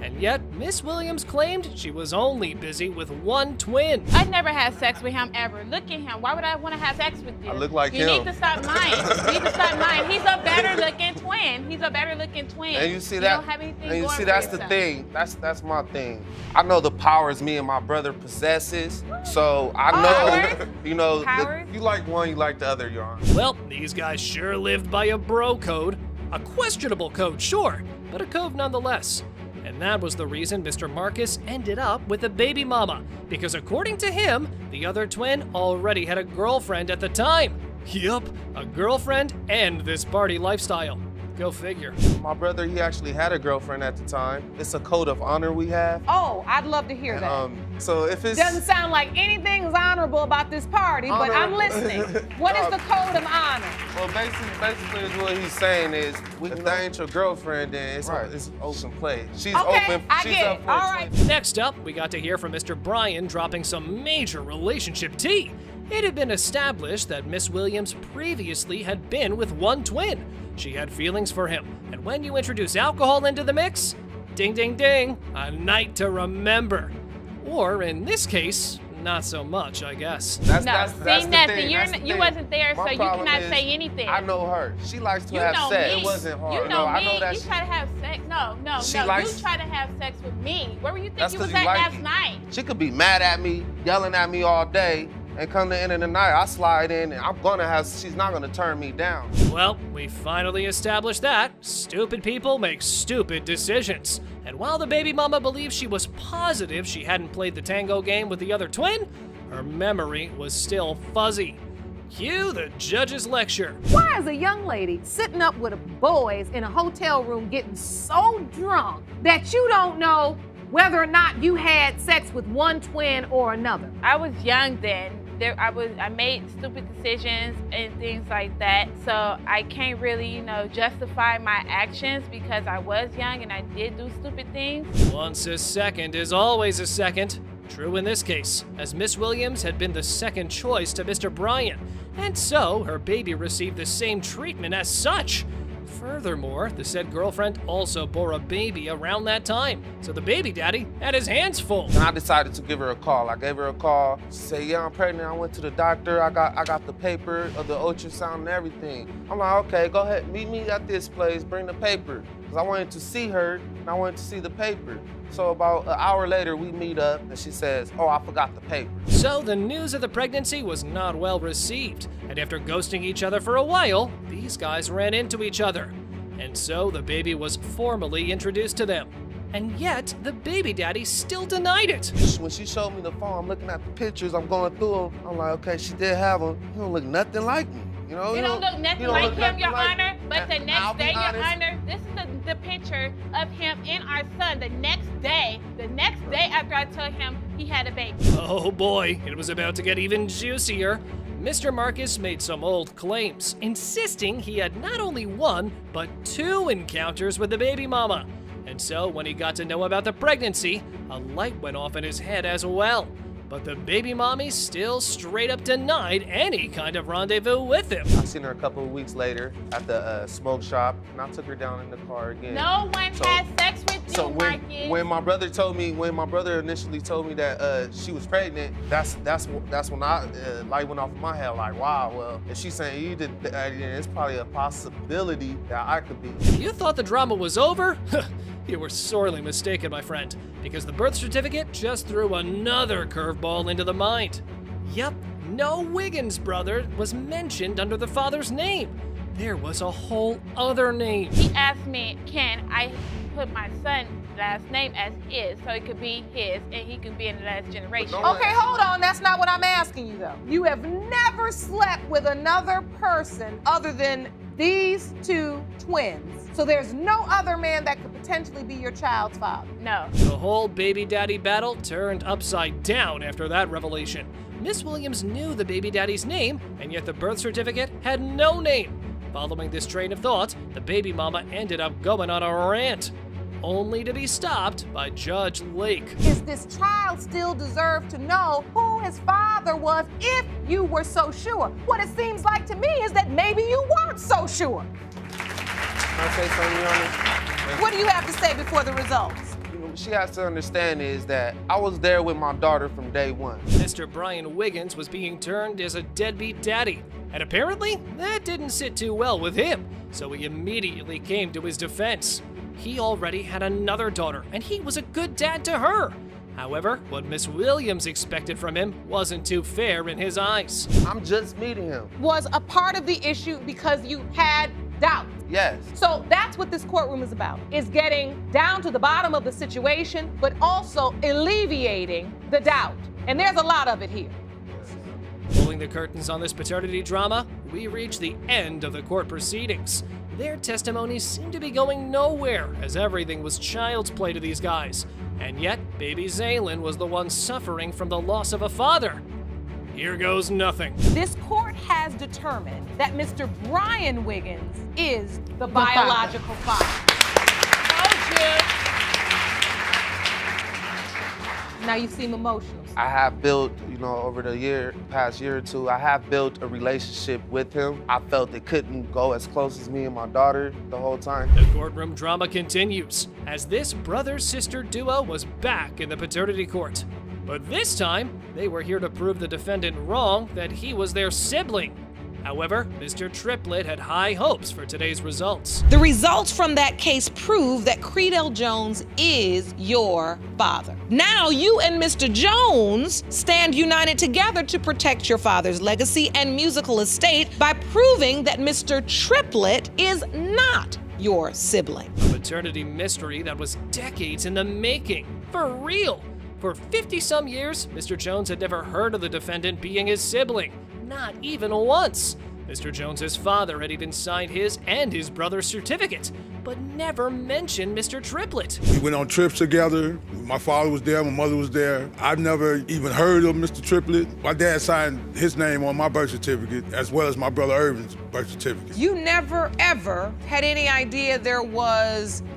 And yet, Miss Williams claimed she was only busy with 1 twin. I never had sex with him ever. Look at him. Why would I want to have sex with you? I look like you him. You need to stop lying. You need to stop lying. He's a better looking twin. He's a better looking twin. And you see You that? don't have anything And you going see for that's yourself. the thing. That's my thing. I know the powers me and my brother possesses, so I know, you know, you like one, you like the other, Your Honor. Well, these guys sure lived by a bro code. A questionable code, sure, but a code nonetheless. And that was the reason Mr. Marcus ended up with a baby mama, because according to him, the other twin already had a girlfriend at the time. Yup, a girlfriend and this party lifestyle. Go figure. My brother, he actually had a girlfriend at the time. It's a code of honor we have. Oh, I'd love to hear that. So if it's... Doesn't sound like anything is honorable about this party, but I'm listening. What is the code of honor? Well, basically what he's saying is, if that ain't your girlfriend, then it's open play. She's open. I get it. All right. Next up, we got to hear from Mr. Bryan dropping some major relationship tea. It had been established that Miss Williams previously had been with 1 twin. She had feelings for him, and when you introduce alcohol into the mix, ding ding ding, a night to remember. Or in this case, not so much, I guess. That's See, the Nessie, thing. That's the you thing. wasn't there, My so you problem cannot is, say anything. I know her. She likes to You have know sex. me. It wasn't hard. You know no, me. I know that you try to have sex. No. likes- You try to have sex with me. Where were you think That's you 'cause was you at like last it. night? She could be mad at me, yelling at me all day, and come the end of the night, I slide in, and she's not gonna turn me down. Well, we finally established that stupid people make stupid decisions. And while the baby mama believes she was positive she hadn't played the tango game with the other twin, her memory was still fuzzy. Cue the judge's lecture. Why is a young lady sitting up with boys in a hotel room getting so drunk that you don't know whether or not you had sex with one twin or another? I was young then. I made stupid decisions and things like that. So I can't really, justify my actions because I was young and I did do stupid things. Once a second is always a second. True in this case, as Miss Williams had been the second choice to Mr. Bryan, and so her baby received the same treatment as such. Furthermore, the said girlfriend also bore a baby around that time, so the baby daddy had his hands full. And I decided to give her a call. I gave her a call. She said, yeah, I'm pregnant. I went to the doctor. I got the paper of the ultrasound and everything. I'm like, okay, go ahead. Meet me at this place. Bring the paper. Because I wanted to see her, and I wanted to see the paper. So about an hour later, we meet up, and she says, oh, I forgot the paper. So the news of the pregnancy was not well received, and after ghosting each other for a while, these guys ran into each other. And so the baby was formally introduced to them. And yet, the baby daddy still denied it. When she showed me the phone, I'm looking at the pictures, I'm going through them. I'm like, okay, she did have him. He don't look nothing like me. You don't look nothing like him, Your Honor. But the next day, Your Honor, this is the picture of him and our son. The next day after I told him he had a baby. Oh boy, it was about to get even juicier. Mr. Marcus made some old claims, insisting he had not only one, but 2 encounters with the baby mama. And so when he got to know about the pregnancy, a light went off in his head as well. But the baby mommy still straight up denied any kind of rendezvous with him. I seen her a couple of weeks later at the smoke shop, and I took her down in the car again. No one had sex with you, Marcus. When my brother initially told me that she was pregnant, that's when I light went off in my head. Like, wow, well, if she's saying you did that, it's probably a possibility that I could be. You thought the drama was over? You were sorely mistaken, my friend, because the birth certificate just threw another curveball into the mind. Yup, no Wiggins brother was mentioned under the father's name. There was a whole other name. He asked me, can I put my son's last name as his so it could be his and he could be in the last generation? Okay, hold on. That's not what I'm asking you, though. You have never slept with another person other than these 2 twins. So there's no other man that could potentially be your child's father. No. The whole baby daddy battle turned upside down after that revelation. Miss Williams knew the baby daddy's name, and yet the birth certificate had no name. Following this train of thought, the baby mama ended up going on a rant, only to be stopped by Judge Lake. Is this child still deserve to know who his father was if you were so sure? What it seems like to me is that maybe you weren't so sure. Can I say something, Your Honor? What do you have to say before the results? What she has to understand is that I was there with my daughter from day one. Mr. Bryan Wiggins was being turned as a deadbeat daddy, and apparently that didn't sit too well with him, so he immediately came to his defense. He already had another daughter, and he was a good dad to her. However, what Miss Williams expected from him wasn't too fair in his eyes. I'm just meeting him. Was a part of the issue because you had doubt. Yes. So that's what this courtroom is about, is getting down to the bottom of the situation, but also alleviating the doubt. And there's a lot of it here. Pulling the curtains on this paternity drama, we reach the end of the court proceedings. Their testimonies seem to be going nowhere, as everything was child's play to these guys. And yet, baby Zaylin was the one suffering from the loss of a father. Here goes nothing. This court has determined that Mr. Bryan Wiggins is the biological father. Now you seem emotional. I have built, over the past year or two, I have built a relationship with him. I felt it couldn't go as close as me and my daughter the whole time. The courtroom drama continues, as this brother-sister duo was back in the paternity court. But this time, they were here to prove the defendant wrong that he was their sibling. However, Mr. Triplett had high hopes for today's results. The results from that case prove that Creedell Jones is your father. Now you and Mr. Jones stand united together to protect your father's legacy and musical estate by proving that Mr. Triplett is not your sibling. A paternity mystery that was decades in the making. For real. For 50-some years, Mr. Jones had never heard of the defendant being his sibling. Not even once. Mr. Jones's father had even signed his and his brother's certificate, but never mentioned Mr. Triplett. We went on trips together. My father was there, my mother was there. I've never even heard of Mr. Triplett. My dad signed his name on my birth certificate, as well as my brother Irvin's birth certificate. You never, ever had any idea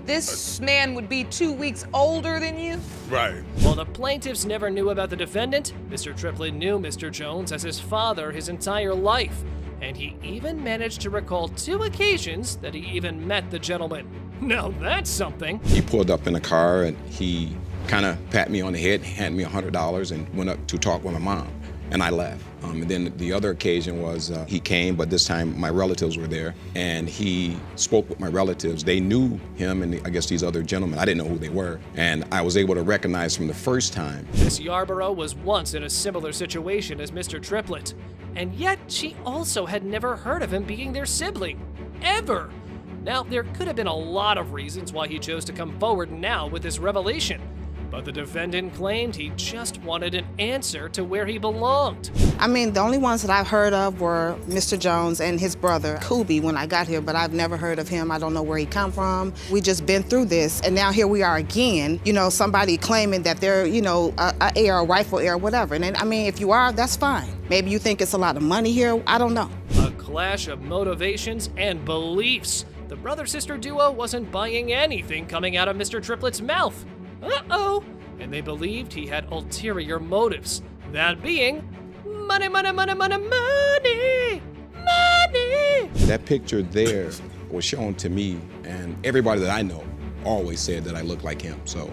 this man would be 2 weeks older than you? Right. While the plaintiffs never knew about the defendant, Mr. Triplett knew Mr. Jones as his father his entire life. And he even managed to recall 2 occasions that he even met the gentleman. Now that's something. He pulled up in a car and he kind of pat me on the head, handed me $100 and went up to talk with my mom. And I left. And then the other occasion was he came, but this time my relatives were there, and he spoke with my relatives. They knew him and I guess these other gentlemen. I didn't know who they were, and I was able to recognize from the first time. Miss Yarborough was once in a similar situation as Mr. Triplett, and yet she also had never heard of him being their sibling, ever. Now, there could have been a lot of reasons why he chose to come forward now with this revelation. But the defendant claimed he just wanted an answer to where he belonged. I mean, the only ones that I've heard of were Mr. Jones and his brother, Kubi, when I got here, but I've never heard of him. I don't know where he come from. We just been through this, and now here we are again, somebody claiming that they're, a heir, a rightful heir, whatever. And I mean, if you are, that's fine. Maybe you think it's a lot of money here. I don't know. A clash of motivations and beliefs. The brother-sister duo wasn't buying anything coming out of Mr. Triplett's mouth. Uh-oh. And they believed he had ulterior motives. That being, money, money, money, money, money, money. That picture there was shown to me, and everybody that I know always said that I look like him, so.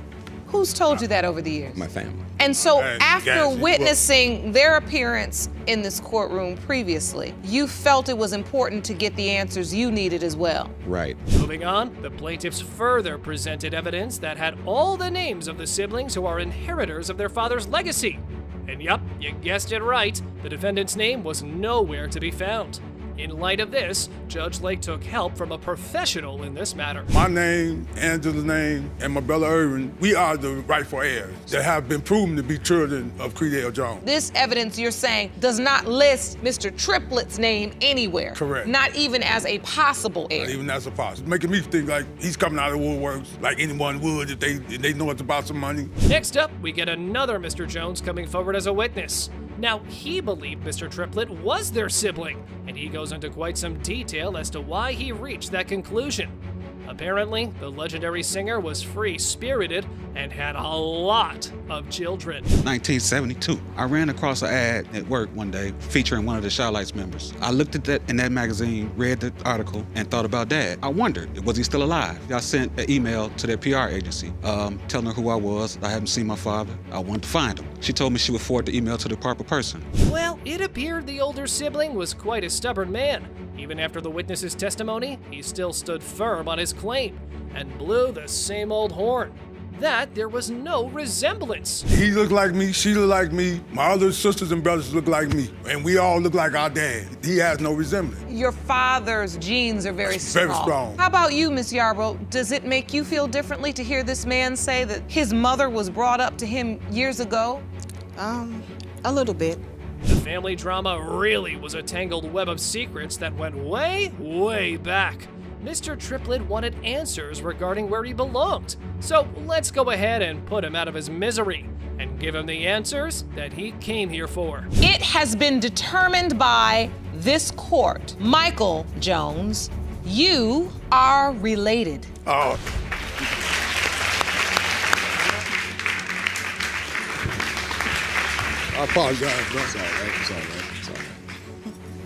Who's told you that over the years? My family. And so after witnessing their appearance in this courtroom previously, you felt it was important to get the answers you needed as well. Right. Moving on, the plaintiffs further presented evidence that had all the names of the siblings who are inheritors of their father's legacy. And yup, you guessed it right, the defendant's name was nowhere to be found. In light of this, Judge Lake took help from a professional in this matter. My name, Angela's name, and my brother Irvin, we are the rightful heirs that have been proven to be children of Creedell Jones. This evidence, you're saying, does not list Mr. Triplett's name anywhere. Correct. Not even as a possible heir. Not even as a possible. Making me think like he's coming out of the woodworks like anyone would if they know it's about some money. Next up, we get another Mr. Jones coming forward as a witness. Now, he believed Mr. Triplett was their sibling, and he goes into quite some detail as to why he reached that conclusion. Apparently, the legendary singer was free-spirited and had a lot of children. 1972, I ran across an ad at work one day featuring one of the Chi-Lites members. I looked at that in that magazine, read the article, and thought about Dad. I wondered, was he still alive? I sent an email to their PR agency, telling her who I was. I hadn't seen my father. I wanted to find him. She told me she would forward the email to the proper person. Well, it appeared the older sibling was quite a stubborn man. Even after the witness's testimony, he still stood firm on his claim and blew the same old horn. That there was no resemblance. He looked like me, she looked like me, my other sisters and brothers look like me, and we all look like our dad. He has no resemblance. Your father's genes are very strong. Very strong. How about you, Miss Yarborough? Does it make you feel differently to hear this man say that his mother was brought up to him years ago? A little bit. The family drama really was a tangled web of secrets that went way, way back. Mr. Triplett wanted answers regarding where he belonged. So let's go ahead and put him out of his misery and give him the answers that he came here for. It has been determined by this court, Michael Jones, you are related. Oh. I apologize. That's all right. It's all right. It's all right.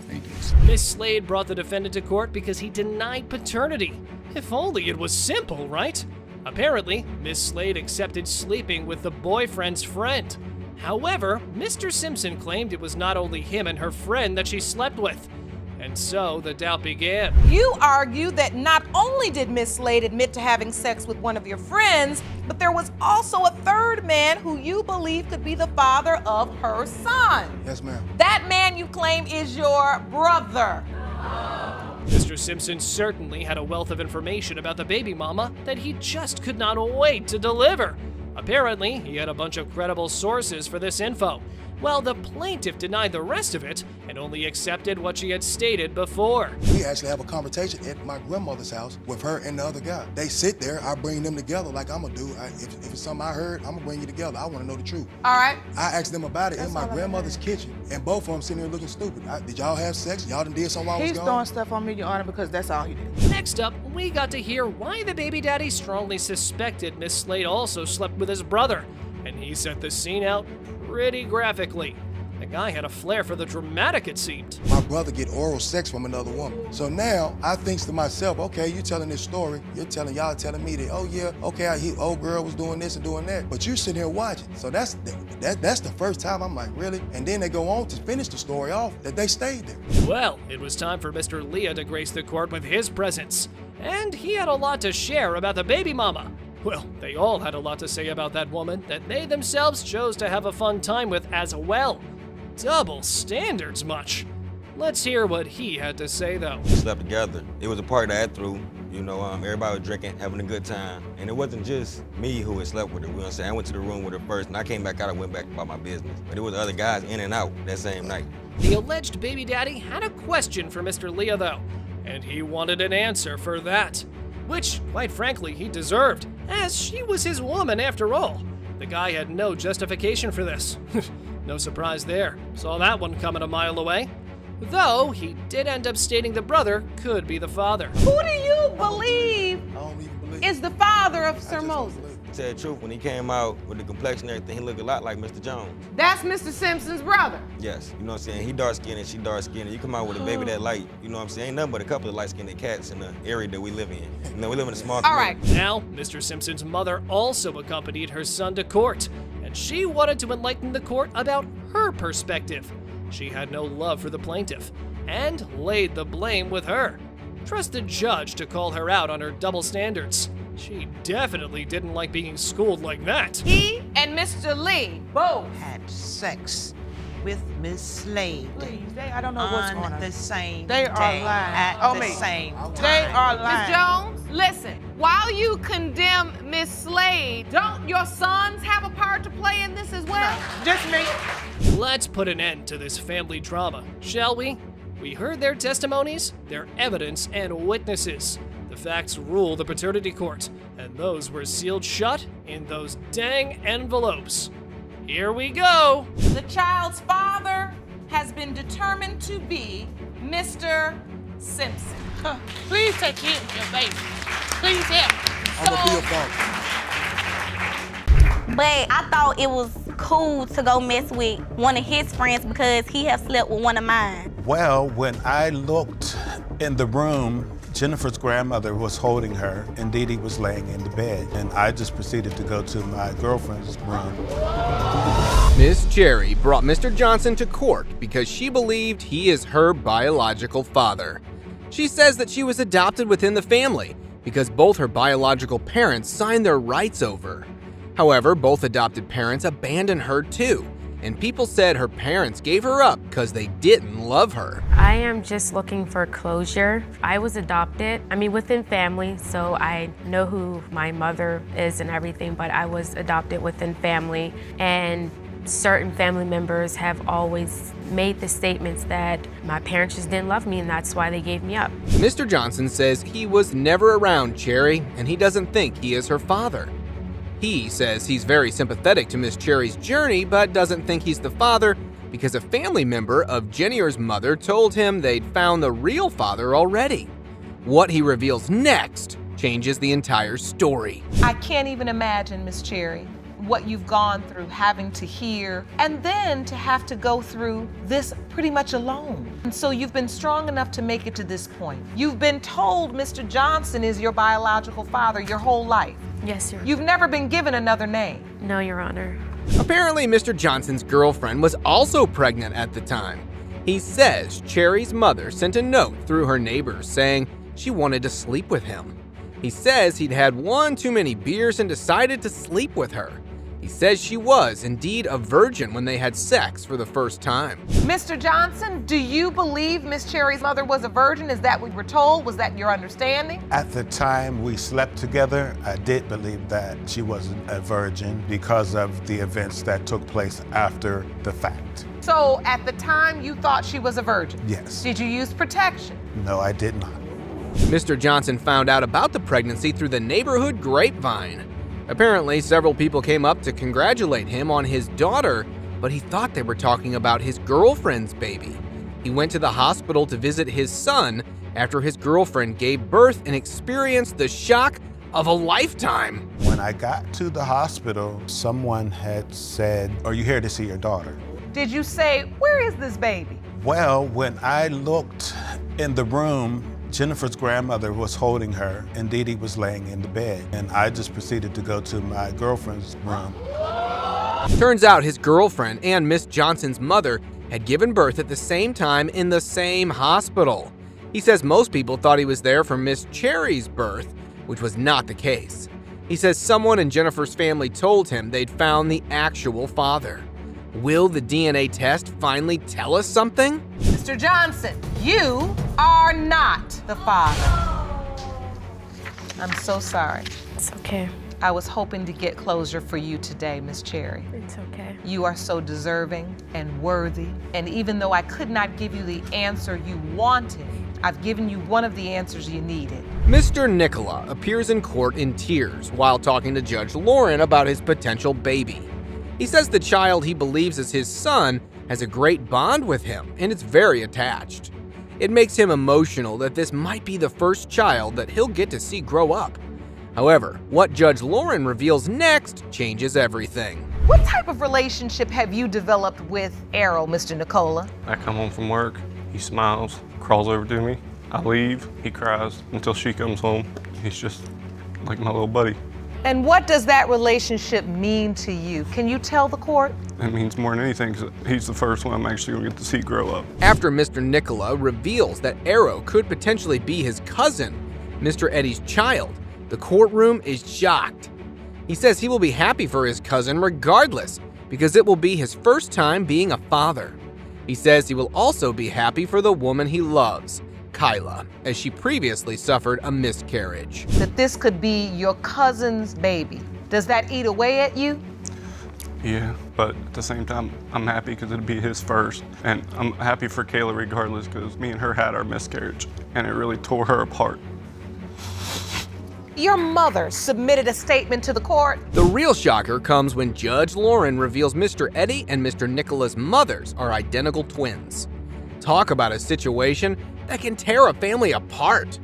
Thank you. Miss Slade brought the defendant to court because he denied paternity. If only it was simple, right? Apparently, Miss Slade accepted sleeping with the boyfriend's friend. However, Mr. Simpson claimed it was not only him and her friend that she slept with. And so the doubt began. You argue that not only did Miss Slade admit to having sex with one of your friends, but there was also a third man who you believe could be the father of her son. Yes, ma'am. That man you claim is your brother. Mr. Simpson certainly had a wealth of information about the baby mama that he just could not wait to deliver. Apparently, he had a bunch of credible sources for this info, while the plaintiff denied the rest of it and only accepted what she had stated before. We actually have a conversation at my grandmother's house with her and the other guy. They sit there, I bring them together like I'm gonna do. If it's something I heard, I'm gonna bring you together. I wanna know the truth. All right. I asked them about it in my grandmother's kitchen, and both of them sitting there looking stupid. Did y'all have sex? Y'all done did something while I was He's gone? throwing stuff on me, Your Honor, because that's all he did. Next up, we got to hear why the baby daddy strongly suspected Miss Slade also slept with his brother, and he set the scene out pretty graphically. The guy had a flair for the dramatic, it seemed. My brother get oral sex from another woman. So now I thinks to myself, okay, you telling this story, y'all telling me that, oh yeah, okay, old girl was doing this and doing that, but you're sitting here watching. So that's the first time I'm like, really? And then they go on to finish the story off that they stayed there. Well, it was time for Mr. Leah to grace the court with his presence. And he had a lot to share about the baby mama. Well, they all had a lot to say about that woman that they themselves chose to have a fun time with as well. Double standards much. Let's hear what he had to say, though. We slept together. It was a party that I threw. You know, everybody was drinking, having a good time. And it wasn't just me who had slept with her. You know what I'm saying? I went to the room with her first, and I came back out and went back about my business. But it was other guys in and out that same night. The alleged baby daddy had a question for Mr. Leah, though, and he wanted an answer for that. Which, quite frankly, he deserved, as she was his woman after all. The guy had no justification for this. No surprise there. Saw that one coming a mile away. Though, he did end up stating the brother could be the father. Who do you believe is the father of Sir Moses? To tell the truth, when he came out with the complexion and everything, he looked a lot like Mr. Jones. That's Mr. Simpson's brother. Yes, you know what I'm saying? He dark-skinned and she dark-skinned. You come out with a baby that light, you know what I'm saying? Ain't nothing but a couple of light-skinned cats in the area that we live in. You know, we live in a small community. All right. Now, Mr. Simpson's mother also accompanied her son to court, and she wanted to enlighten the court about her perspective. She had no love for the plaintiff and laid the blame with her. Trust the judge to call her out on her double standards. She definitely didn't like being schooled like that. He and Mr. Lee both had sex with Miss Slade. Please, I don't know what's going on. The same They day are lying. at the same time. They are lying. Ms. Jones, listen. While you condemn Miss Slade, don't your sons have a part to play in this as well? No, just me. Let's put an end to this family drama, shall we? We heard their testimonies, their evidence, and witnesses. The facts rule the paternity court, and those were sealed shut in those dang envelopes. Here we go. The child's father has been determined to be Mr. Simpson. Please take him, your baby. Please help. I'm gonna be a father. But I thought it was cool to go mess with one of his friends because he had slept with one of mine. Well, when I looked in the room, Jennifer's grandmother was holding her, and Dee Dee was laying in the bed, and I just proceeded to go to my girlfriend's room. Miss Cherry brought Mr. Johnson to court because she believed he is her biological father. She says that she was adopted within the family because both her biological parents signed their rights over. However, both adopted parents abandoned her too, and people said her parents gave her up because they didn't love her. I am just looking for closure. I was adopted, within family, so I know who my mother is and everything, but I was adopted within family, and certain family members have always made the statements that my parents just didn't love me and that's why they gave me up. Mr. Johnson says he was never around Cherry, and he doesn't think he is her father. He says he's very sympathetic to Miss Cherry's journey, but doesn't think he's the father because a family member of Jenier's mother told him they'd found the real father already. What he reveals next changes the entire story. I can't even imagine, Miss Cherry, what you've gone through having to hear and then to have to go through this pretty much alone. And so you've been strong enough to make it to this point. You've been told Mr. Johnson is your biological father your whole life. Yes, sir. You've never been given another name. No, Your Honor. Apparently, Mr. Johnson's girlfriend was also pregnant at the time. He says Cherry's mother sent a note through her neighbors saying she wanted to sleep with him. He says he'd had one too many beers and decided to sleep with her. He says she was indeed a virgin when they had sex for the first time. Mr. Johnson, do you believe Miss Cherry's mother was a virgin? Is that what you were told? Was that your understanding? At the time we slept together, I did believe that she wasn't a virgin because of the events that took place after the fact. So at the time you thought she was a virgin? Yes. Did you use protection? No, I did not. Mr. Johnson found out about the pregnancy through the neighborhood grapevine. Apparently, several people came up to congratulate him on his daughter, but he thought they were talking about his girlfriend's baby. He went to the hospital to visit his son after his girlfriend gave birth and experienced the shock of a lifetime. When I got to the hospital, someone had said, "Are you here to see your daughter?" Did you say, "Where is this baby?" Well, when I looked in the room, Jennifer's grandmother was holding her, and Dee Dee was laying in the bed, and I just proceeded to go to my girlfriend's room. Turns out his girlfriend and Miss Johnson's mother had given birth at the same time in the same hospital. He says most people thought he was there for Miss Cherry's birth, which was not the case. He says someone in Jennifer's family told him they'd found the actual father. Will the DNA test finally tell us something? Mr. Johnson, you are not the father. I'm so sorry. It's okay. I was hoping to get closure for you today, Miss Cherry. It's okay. You are so deserving and worthy, and even though I could not give you the answer you wanted, I've given you one of the answers you needed. Mr. Nicola appears in court in tears while talking to Judge Lauren about his potential baby. He says the child he believes is his son has a great bond with him and is very attached. It makes him emotional that this might be the first child that he'll get to see grow up. However, what Judge Lauren reveals next changes everything. What type of relationship have you developed with Errol, Mr. Nicola? I come home from work, he smiles, crawls over to me. I leave, he cries until she comes home. He's just like my little buddy. And what does that relationship mean to you? Can you tell the court? It means more than anything because he's the first one I'm actually going to get to see grow up. After Mr. Nicola reveals that Errol could potentially be his cousin, Mr. Eddie's child, the courtroom is shocked. He says he will be happy for his cousin regardless because it will be his first time being a father. He says he will also be happy for the woman he loves, Kyla, as she previously suffered a miscarriage. That this could be your cousin's baby. Does that eat away at you? Yeah, but at the same time, I'm happy because it'll be his first. And I'm happy for Kayla regardless because me and her had our miscarriage and it really tore her apart. Your mother submitted a statement to the court. The real shocker comes when Judge Lauren reveals Mr. Eddie and Mr. Nicola's mothers are identical twins. Talk about a situation that can tear a family apart.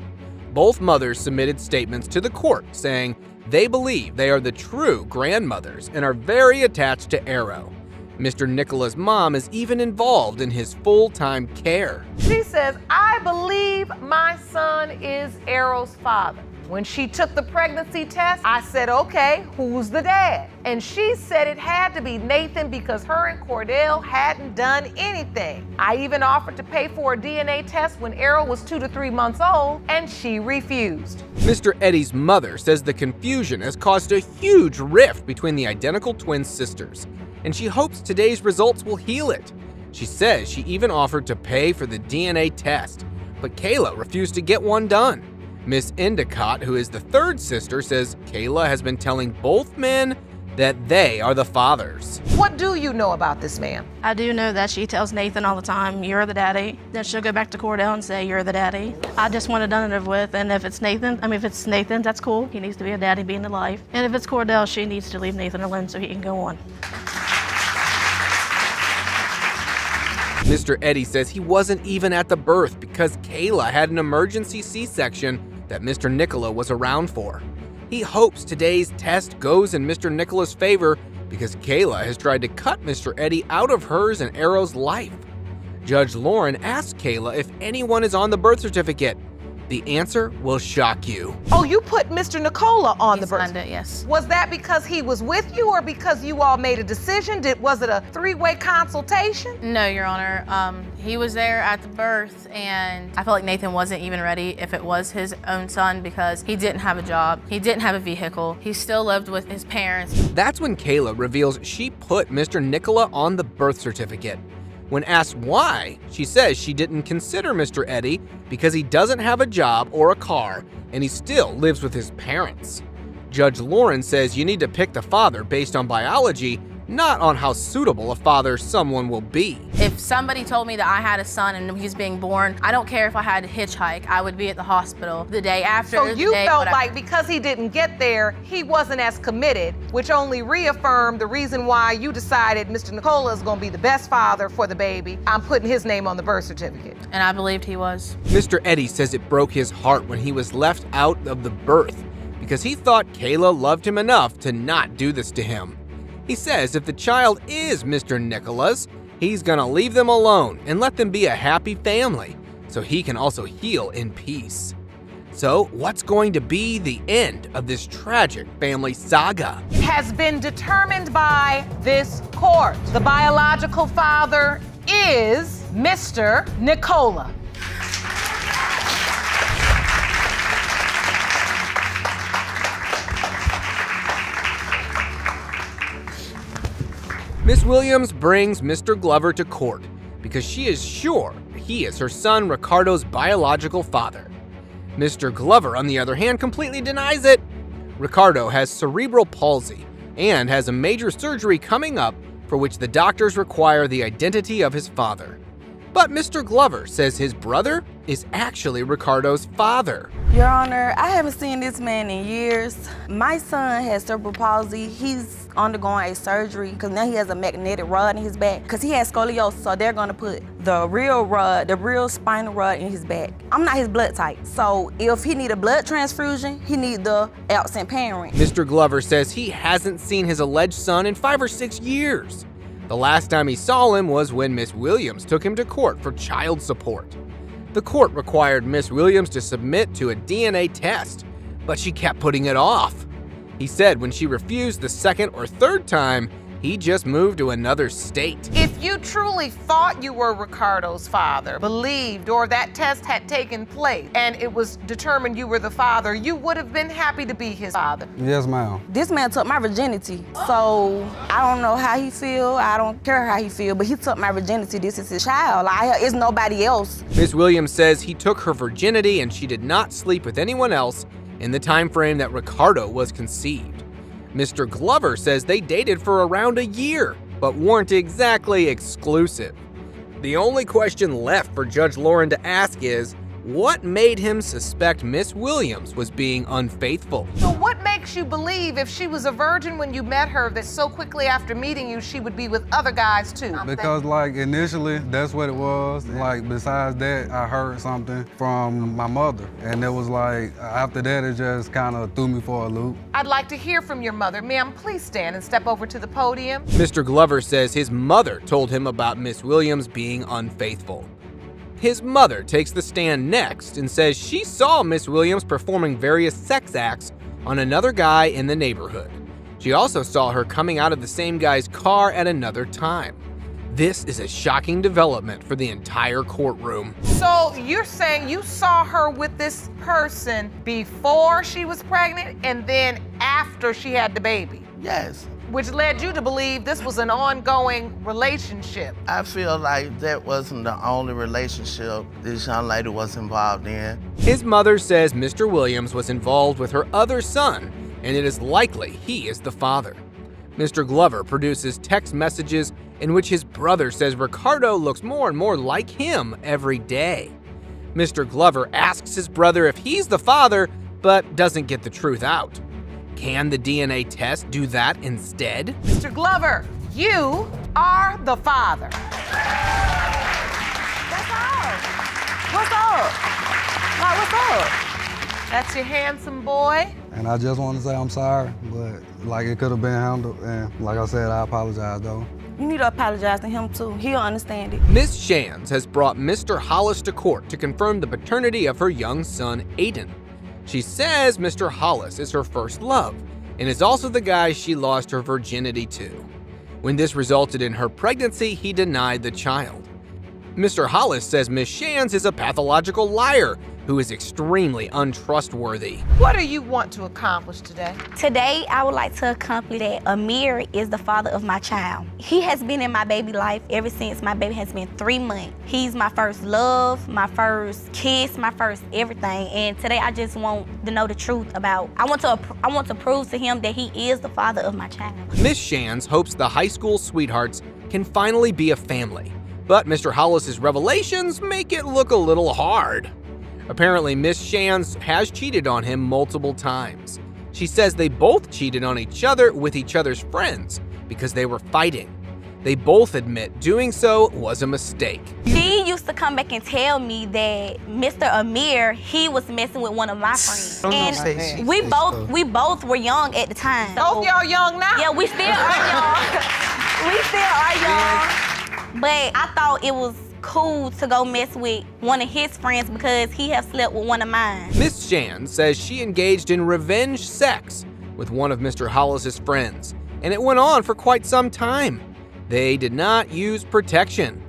Both mothers submitted statements to the court saying they believe they are the true grandmothers and are very attached to Errol. Mr. Nicola's mom is even involved in his full-time care. She says, "I believe my son is Errol's father." When she took the pregnancy test, I said, "Okay, who's the dad?" And she said it had to be Nathan because her and Cordell hadn't done anything. I even offered to pay for a DNA test when Errol was 2 to 3 months old, and she refused. Mr. Eddie's mother says the confusion has caused a huge rift between the identical twin sisters, and she hopes today's results will heal it. She says she even offered to pay for the DNA test, but Kayla refused to get one done. Miss Endicott, who is the third sister, says Kayla has been telling both men that they are the fathers. What do you know about this man? I do know that she tells Nathan all the time, "You're the daddy." Then she'll go back to Cordell and say, "You're the daddy." I just want it done and over with. And if it's Nathan, that's cool. He needs to be a daddy, be in the life. And if it's Cordell, she needs to leave Nathan alone so he can go on. Mr. Eddie says he wasn't even at the birth because Kayla had an emergency C-section that Mr. Nicola was around for. He hopes today's test goes in Mr. Nicola's favor because Kayla has tried to cut Mr. Eddie out of hers and Errol's life. Judge Lauren asks Kayla if anyone is on the birth certificate, The answer will shock you. Oh, you put Mr. Nicola on the birth certificate, yes. Was that because he was with you or because you all made a decision? Was it a three-way consultation? No, Your Honor. He was there at the birth, and I felt like Nathan wasn't even ready if it was his own son because he didn't have a job. He didn't have a vehicle. He still lived with his parents. That's when Kayla reveals she put Mr. Nicola on the birth certificate. When asked why, she says she didn't consider Mr. Eddie because he doesn't have a job or a car, and he still lives with his parents. Judge Lauren says you need to pick the father based on biology, not on how suitable a father someone will be. If somebody told me that I had a son and he was being born, I don't care if I had to hitchhike. I would be at the hospital the day after. So you felt whatever. like because he didn't get there, he wasn't as committed, which only reaffirmed the reason why you decided Mr. Nicola is going to be the best father for the baby. I'm putting his name on the birth certificate. And I believed he was. Mr. Eddie says it broke his heart when he was left out of the birth because he thought Kayla loved him enough to not do this to him. He says if the child is Mr. Nicola's, he's gonna leave them alone and let them be a happy family so he can also heal in peace. So, what's going to be the end of this tragic family saga? It has been determined by this court. The biological father is Mr. Nicola. Miss Williams brings Mr. Glover to court because she is sure he is her son Ricardo's biological father. Mr. Glover, on the other hand, completely denies it. Ricardo has cerebral palsy and has a major surgery coming up for which the doctors require the identity of his father. But Mr. Glover says his brother is actually Ricardo's father. Your Honor, I haven't seen this man in years. My son has cerebral palsy. He's undergoing a surgery because now he has a magnetic rod in his back because he has scoliosis, so they're gonna put the real rod, the real spinal rod in his back. I'm not his blood type, so if he need a blood transfusion, he need the absent parent. Mr. Glover says he hasn't seen his alleged son in 5 or 6 years. The last time he saw him was when Miss Williams took him to court for child support. The court required Miss Williams to submit to a DNA test, but she kept putting it off. He said when she refused the second or third time, he just moved to another state. If you truly thought you were Ricardo's father, believed, or that test had taken place, and it was determined you were the father, you would have been happy to be his father. Yes, ma'am. This man took my virginity, so I don't know how he feel. I don't care how he feel, but he took my virginity. This is his child. It's nobody else. Miss Williams says he took her virginity and she did not sleep with anyone else in the time frame that Ricardo was conceived. Mr. Glover says they dated for around a year, but weren't exactly exclusive. The only question left for Judge Lauren to ask is, what made him suspect Miss Williams was being unfaithful? So what makes you believe if she was a virgin when you met her that so quickly after meeting you she would be with other guys too? Because like initially that's what it was. Like besides that I heard something from my mother and it was like after that it just kind of threw me for a loop. I'd like to hear from your mother. Ma'am, please stand and step over to the podium. Mr. Glover says his mother told him about Miss Williams being unfaithful. His mother takes the stand next and says she saw Miss Williams performing various sex acts on another guy in the neighborhood. She also saw her coming out of the same guy's car at another time. This is a shocking development for the entire courtroom. So you're saying you saw her with this person before she was pregnant and then after she had the baby? Yes. Which led you to believe this was an ongoing relationship. I feel like that wasn't the only relationship this young lady was involved in. His mother says Mr. Williams was involved with her other son, and it is likely he is the father. Mr. Glover produces text messages in which his brother says Ricardo looks more and more like him every day. Mr. Glover asks his brother if he's the father, but doesn't get the truth out. Can the DNA test do that instead? Mr. Glover, you are the father. That's all. What's up? What's up? That's your handsome boy. And I just want to say I'm sorry, but like it could have been handled. And like I said, I apologize though. You need to apologize to him too. He'll understand it. Miss Shands has brought Mr. Hollis to court to confirm the paternity of her young son, Aiden. She says Mr. Hollis is her first love and is also the guy she lost her virginity to. When this resulted in her pregnancy, he denied the child. Mr. Hollis says Miss Shands is a pathological liar who is extremely untrustworthy. What do you want to accomplish today? Today, I would like to accomplish that Amir is the father of my child. He has been in my baby life ever since my baby has been 3 months. He's my first love, my first kiss, my first everything. And today, I just want to know the truth about, I want to prove to him that he is the father of my child. Miss Shands hopes the high school sweethearts can finally be a family, but Mr. Hollis's revelations make it look a little hard. Apparently, Miss Shands has cheated on him multiple times. She says they both cheated on each other with each other's friends because they were fighting. They both admit doing so was a mistake. He used to come back and tell me that Mr. Amir, he was messing with one of my friends. And we both were young at the time. Both y'all young now? Yeah, we still are young. We still are young. But I thought it was cool to go mess with one of his friends because he have slept with one of mine. Miss Shands says she engaged in revenge sex with one of Mr. Hollis's friends, and it went on for quite some time. They did not use protection.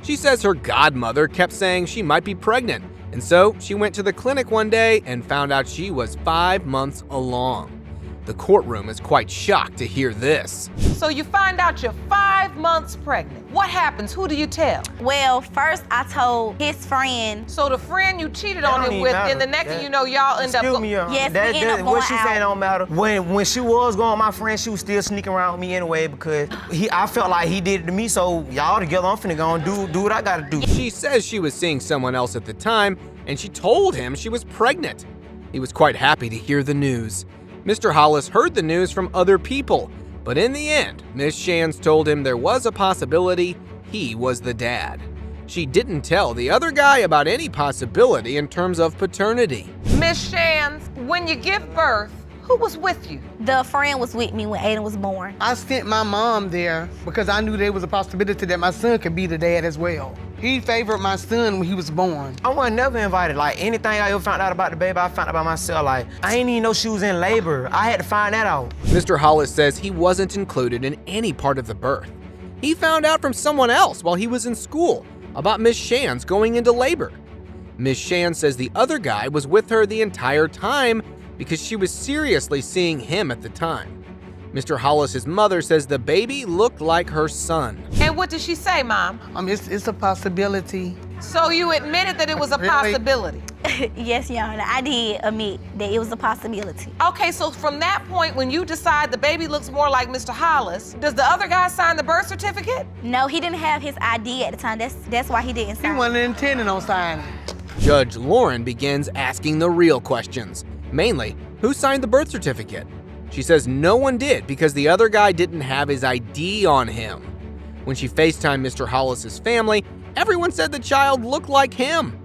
She says her godmother kept saying she might be pregnant, and so she went to the clinic one day and found out she was 5 months along. The courtroom is quite shocked to hear this. So you find out you're 5 months pregnant. What happens? Who do you tell? Well, first I told his friend. So the friend you cheated on him with, and the next thing you know, y'all end up. Excuse me, yes, we end up going what she out. saying don't matter. When she was going with my friend, she was still sneaking around with me anyway because I felt like he did it to me. So y'all together, I'm finna go and do what I gotta do. She says she was seeing someone else at the time, and she told him she was pregnant. He was quite happy to hear the news. Mr. Hollis heard the news from other people, but in the end, Miss Shands told him there was a possibility he was the dad. She didn't tell the other guy about any possibility in terms of paternity. Miss Shands, when you give birth, who was with you? The friend was with me when Aiden was born. I sent my mom there because I knew there was a possibility that my son could be the dad as well. He favored my son when he was born. I wasn't never invited. Like anything I ever found out about the baby, I found out by myself. Like I didn't even know she was in labor. I had to find that out. Mr. Hollis says he wasn't included in any part of the birth. He found out from someone else while he was in school about Miss Shands going into labor. Miss Shands says the other guy was with her the entire time because she was seriously seeing him at the time. Mr. Hollis's mother says the baby looked like her son. And what did she say, Mom? It's a possibility. So you admitted that it was a possibility? Yes, Your Honor, I did admit that it was a possibility. Okay, so from that point, when you decide the baby looks more like Mr. Hollis, does the other guy sign the birth certificate? No, he didn't have his ID at the time. That's why he didn't sign. He wasn't intending on signing. Judge Lauren begins asking the real questions. Mainly, who signed the birth certificate? She says no one did because the other guy didn't have his ID on him. When she FaceTimed Mr. Hollis's family, everyone said the child looked like him.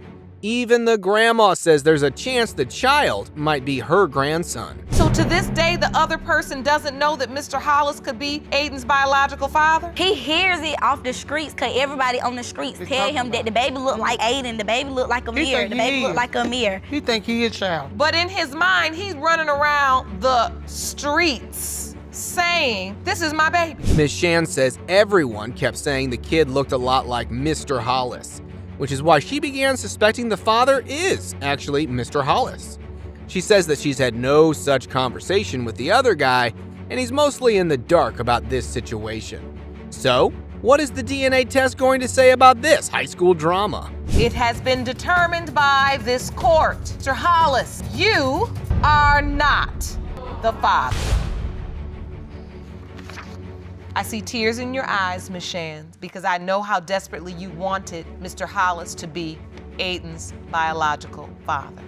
Even the grandma says there's a chance the child might be her grandson. So to this day, the other person doesn't know that Mr. Hollis could be Aiden's biological father? He hears it off the streets because everybody on the streets tell him that the baby looked like Aiden, the baby looked like Amir, the baby looked like Amir. He think he is child. But in his mind, he's running around the streets saying, this is my baby. Miss Shands says everyone kept saying the kid looked a lot like Mr. Hollis, which is why she began suspecting the father is actually Mr. Hollis. She says that she's had no such conversation with the other guy, and he's mostly in the dark about this situation. So, what is the DNA test going to say about this high school drama? It has been determined by this court. Mr. Hollis, you are not the father. I see tears in your eyes, Ms. Shands, because I know how desperately you wanted Mr. Hollis to be Aiden's biological father.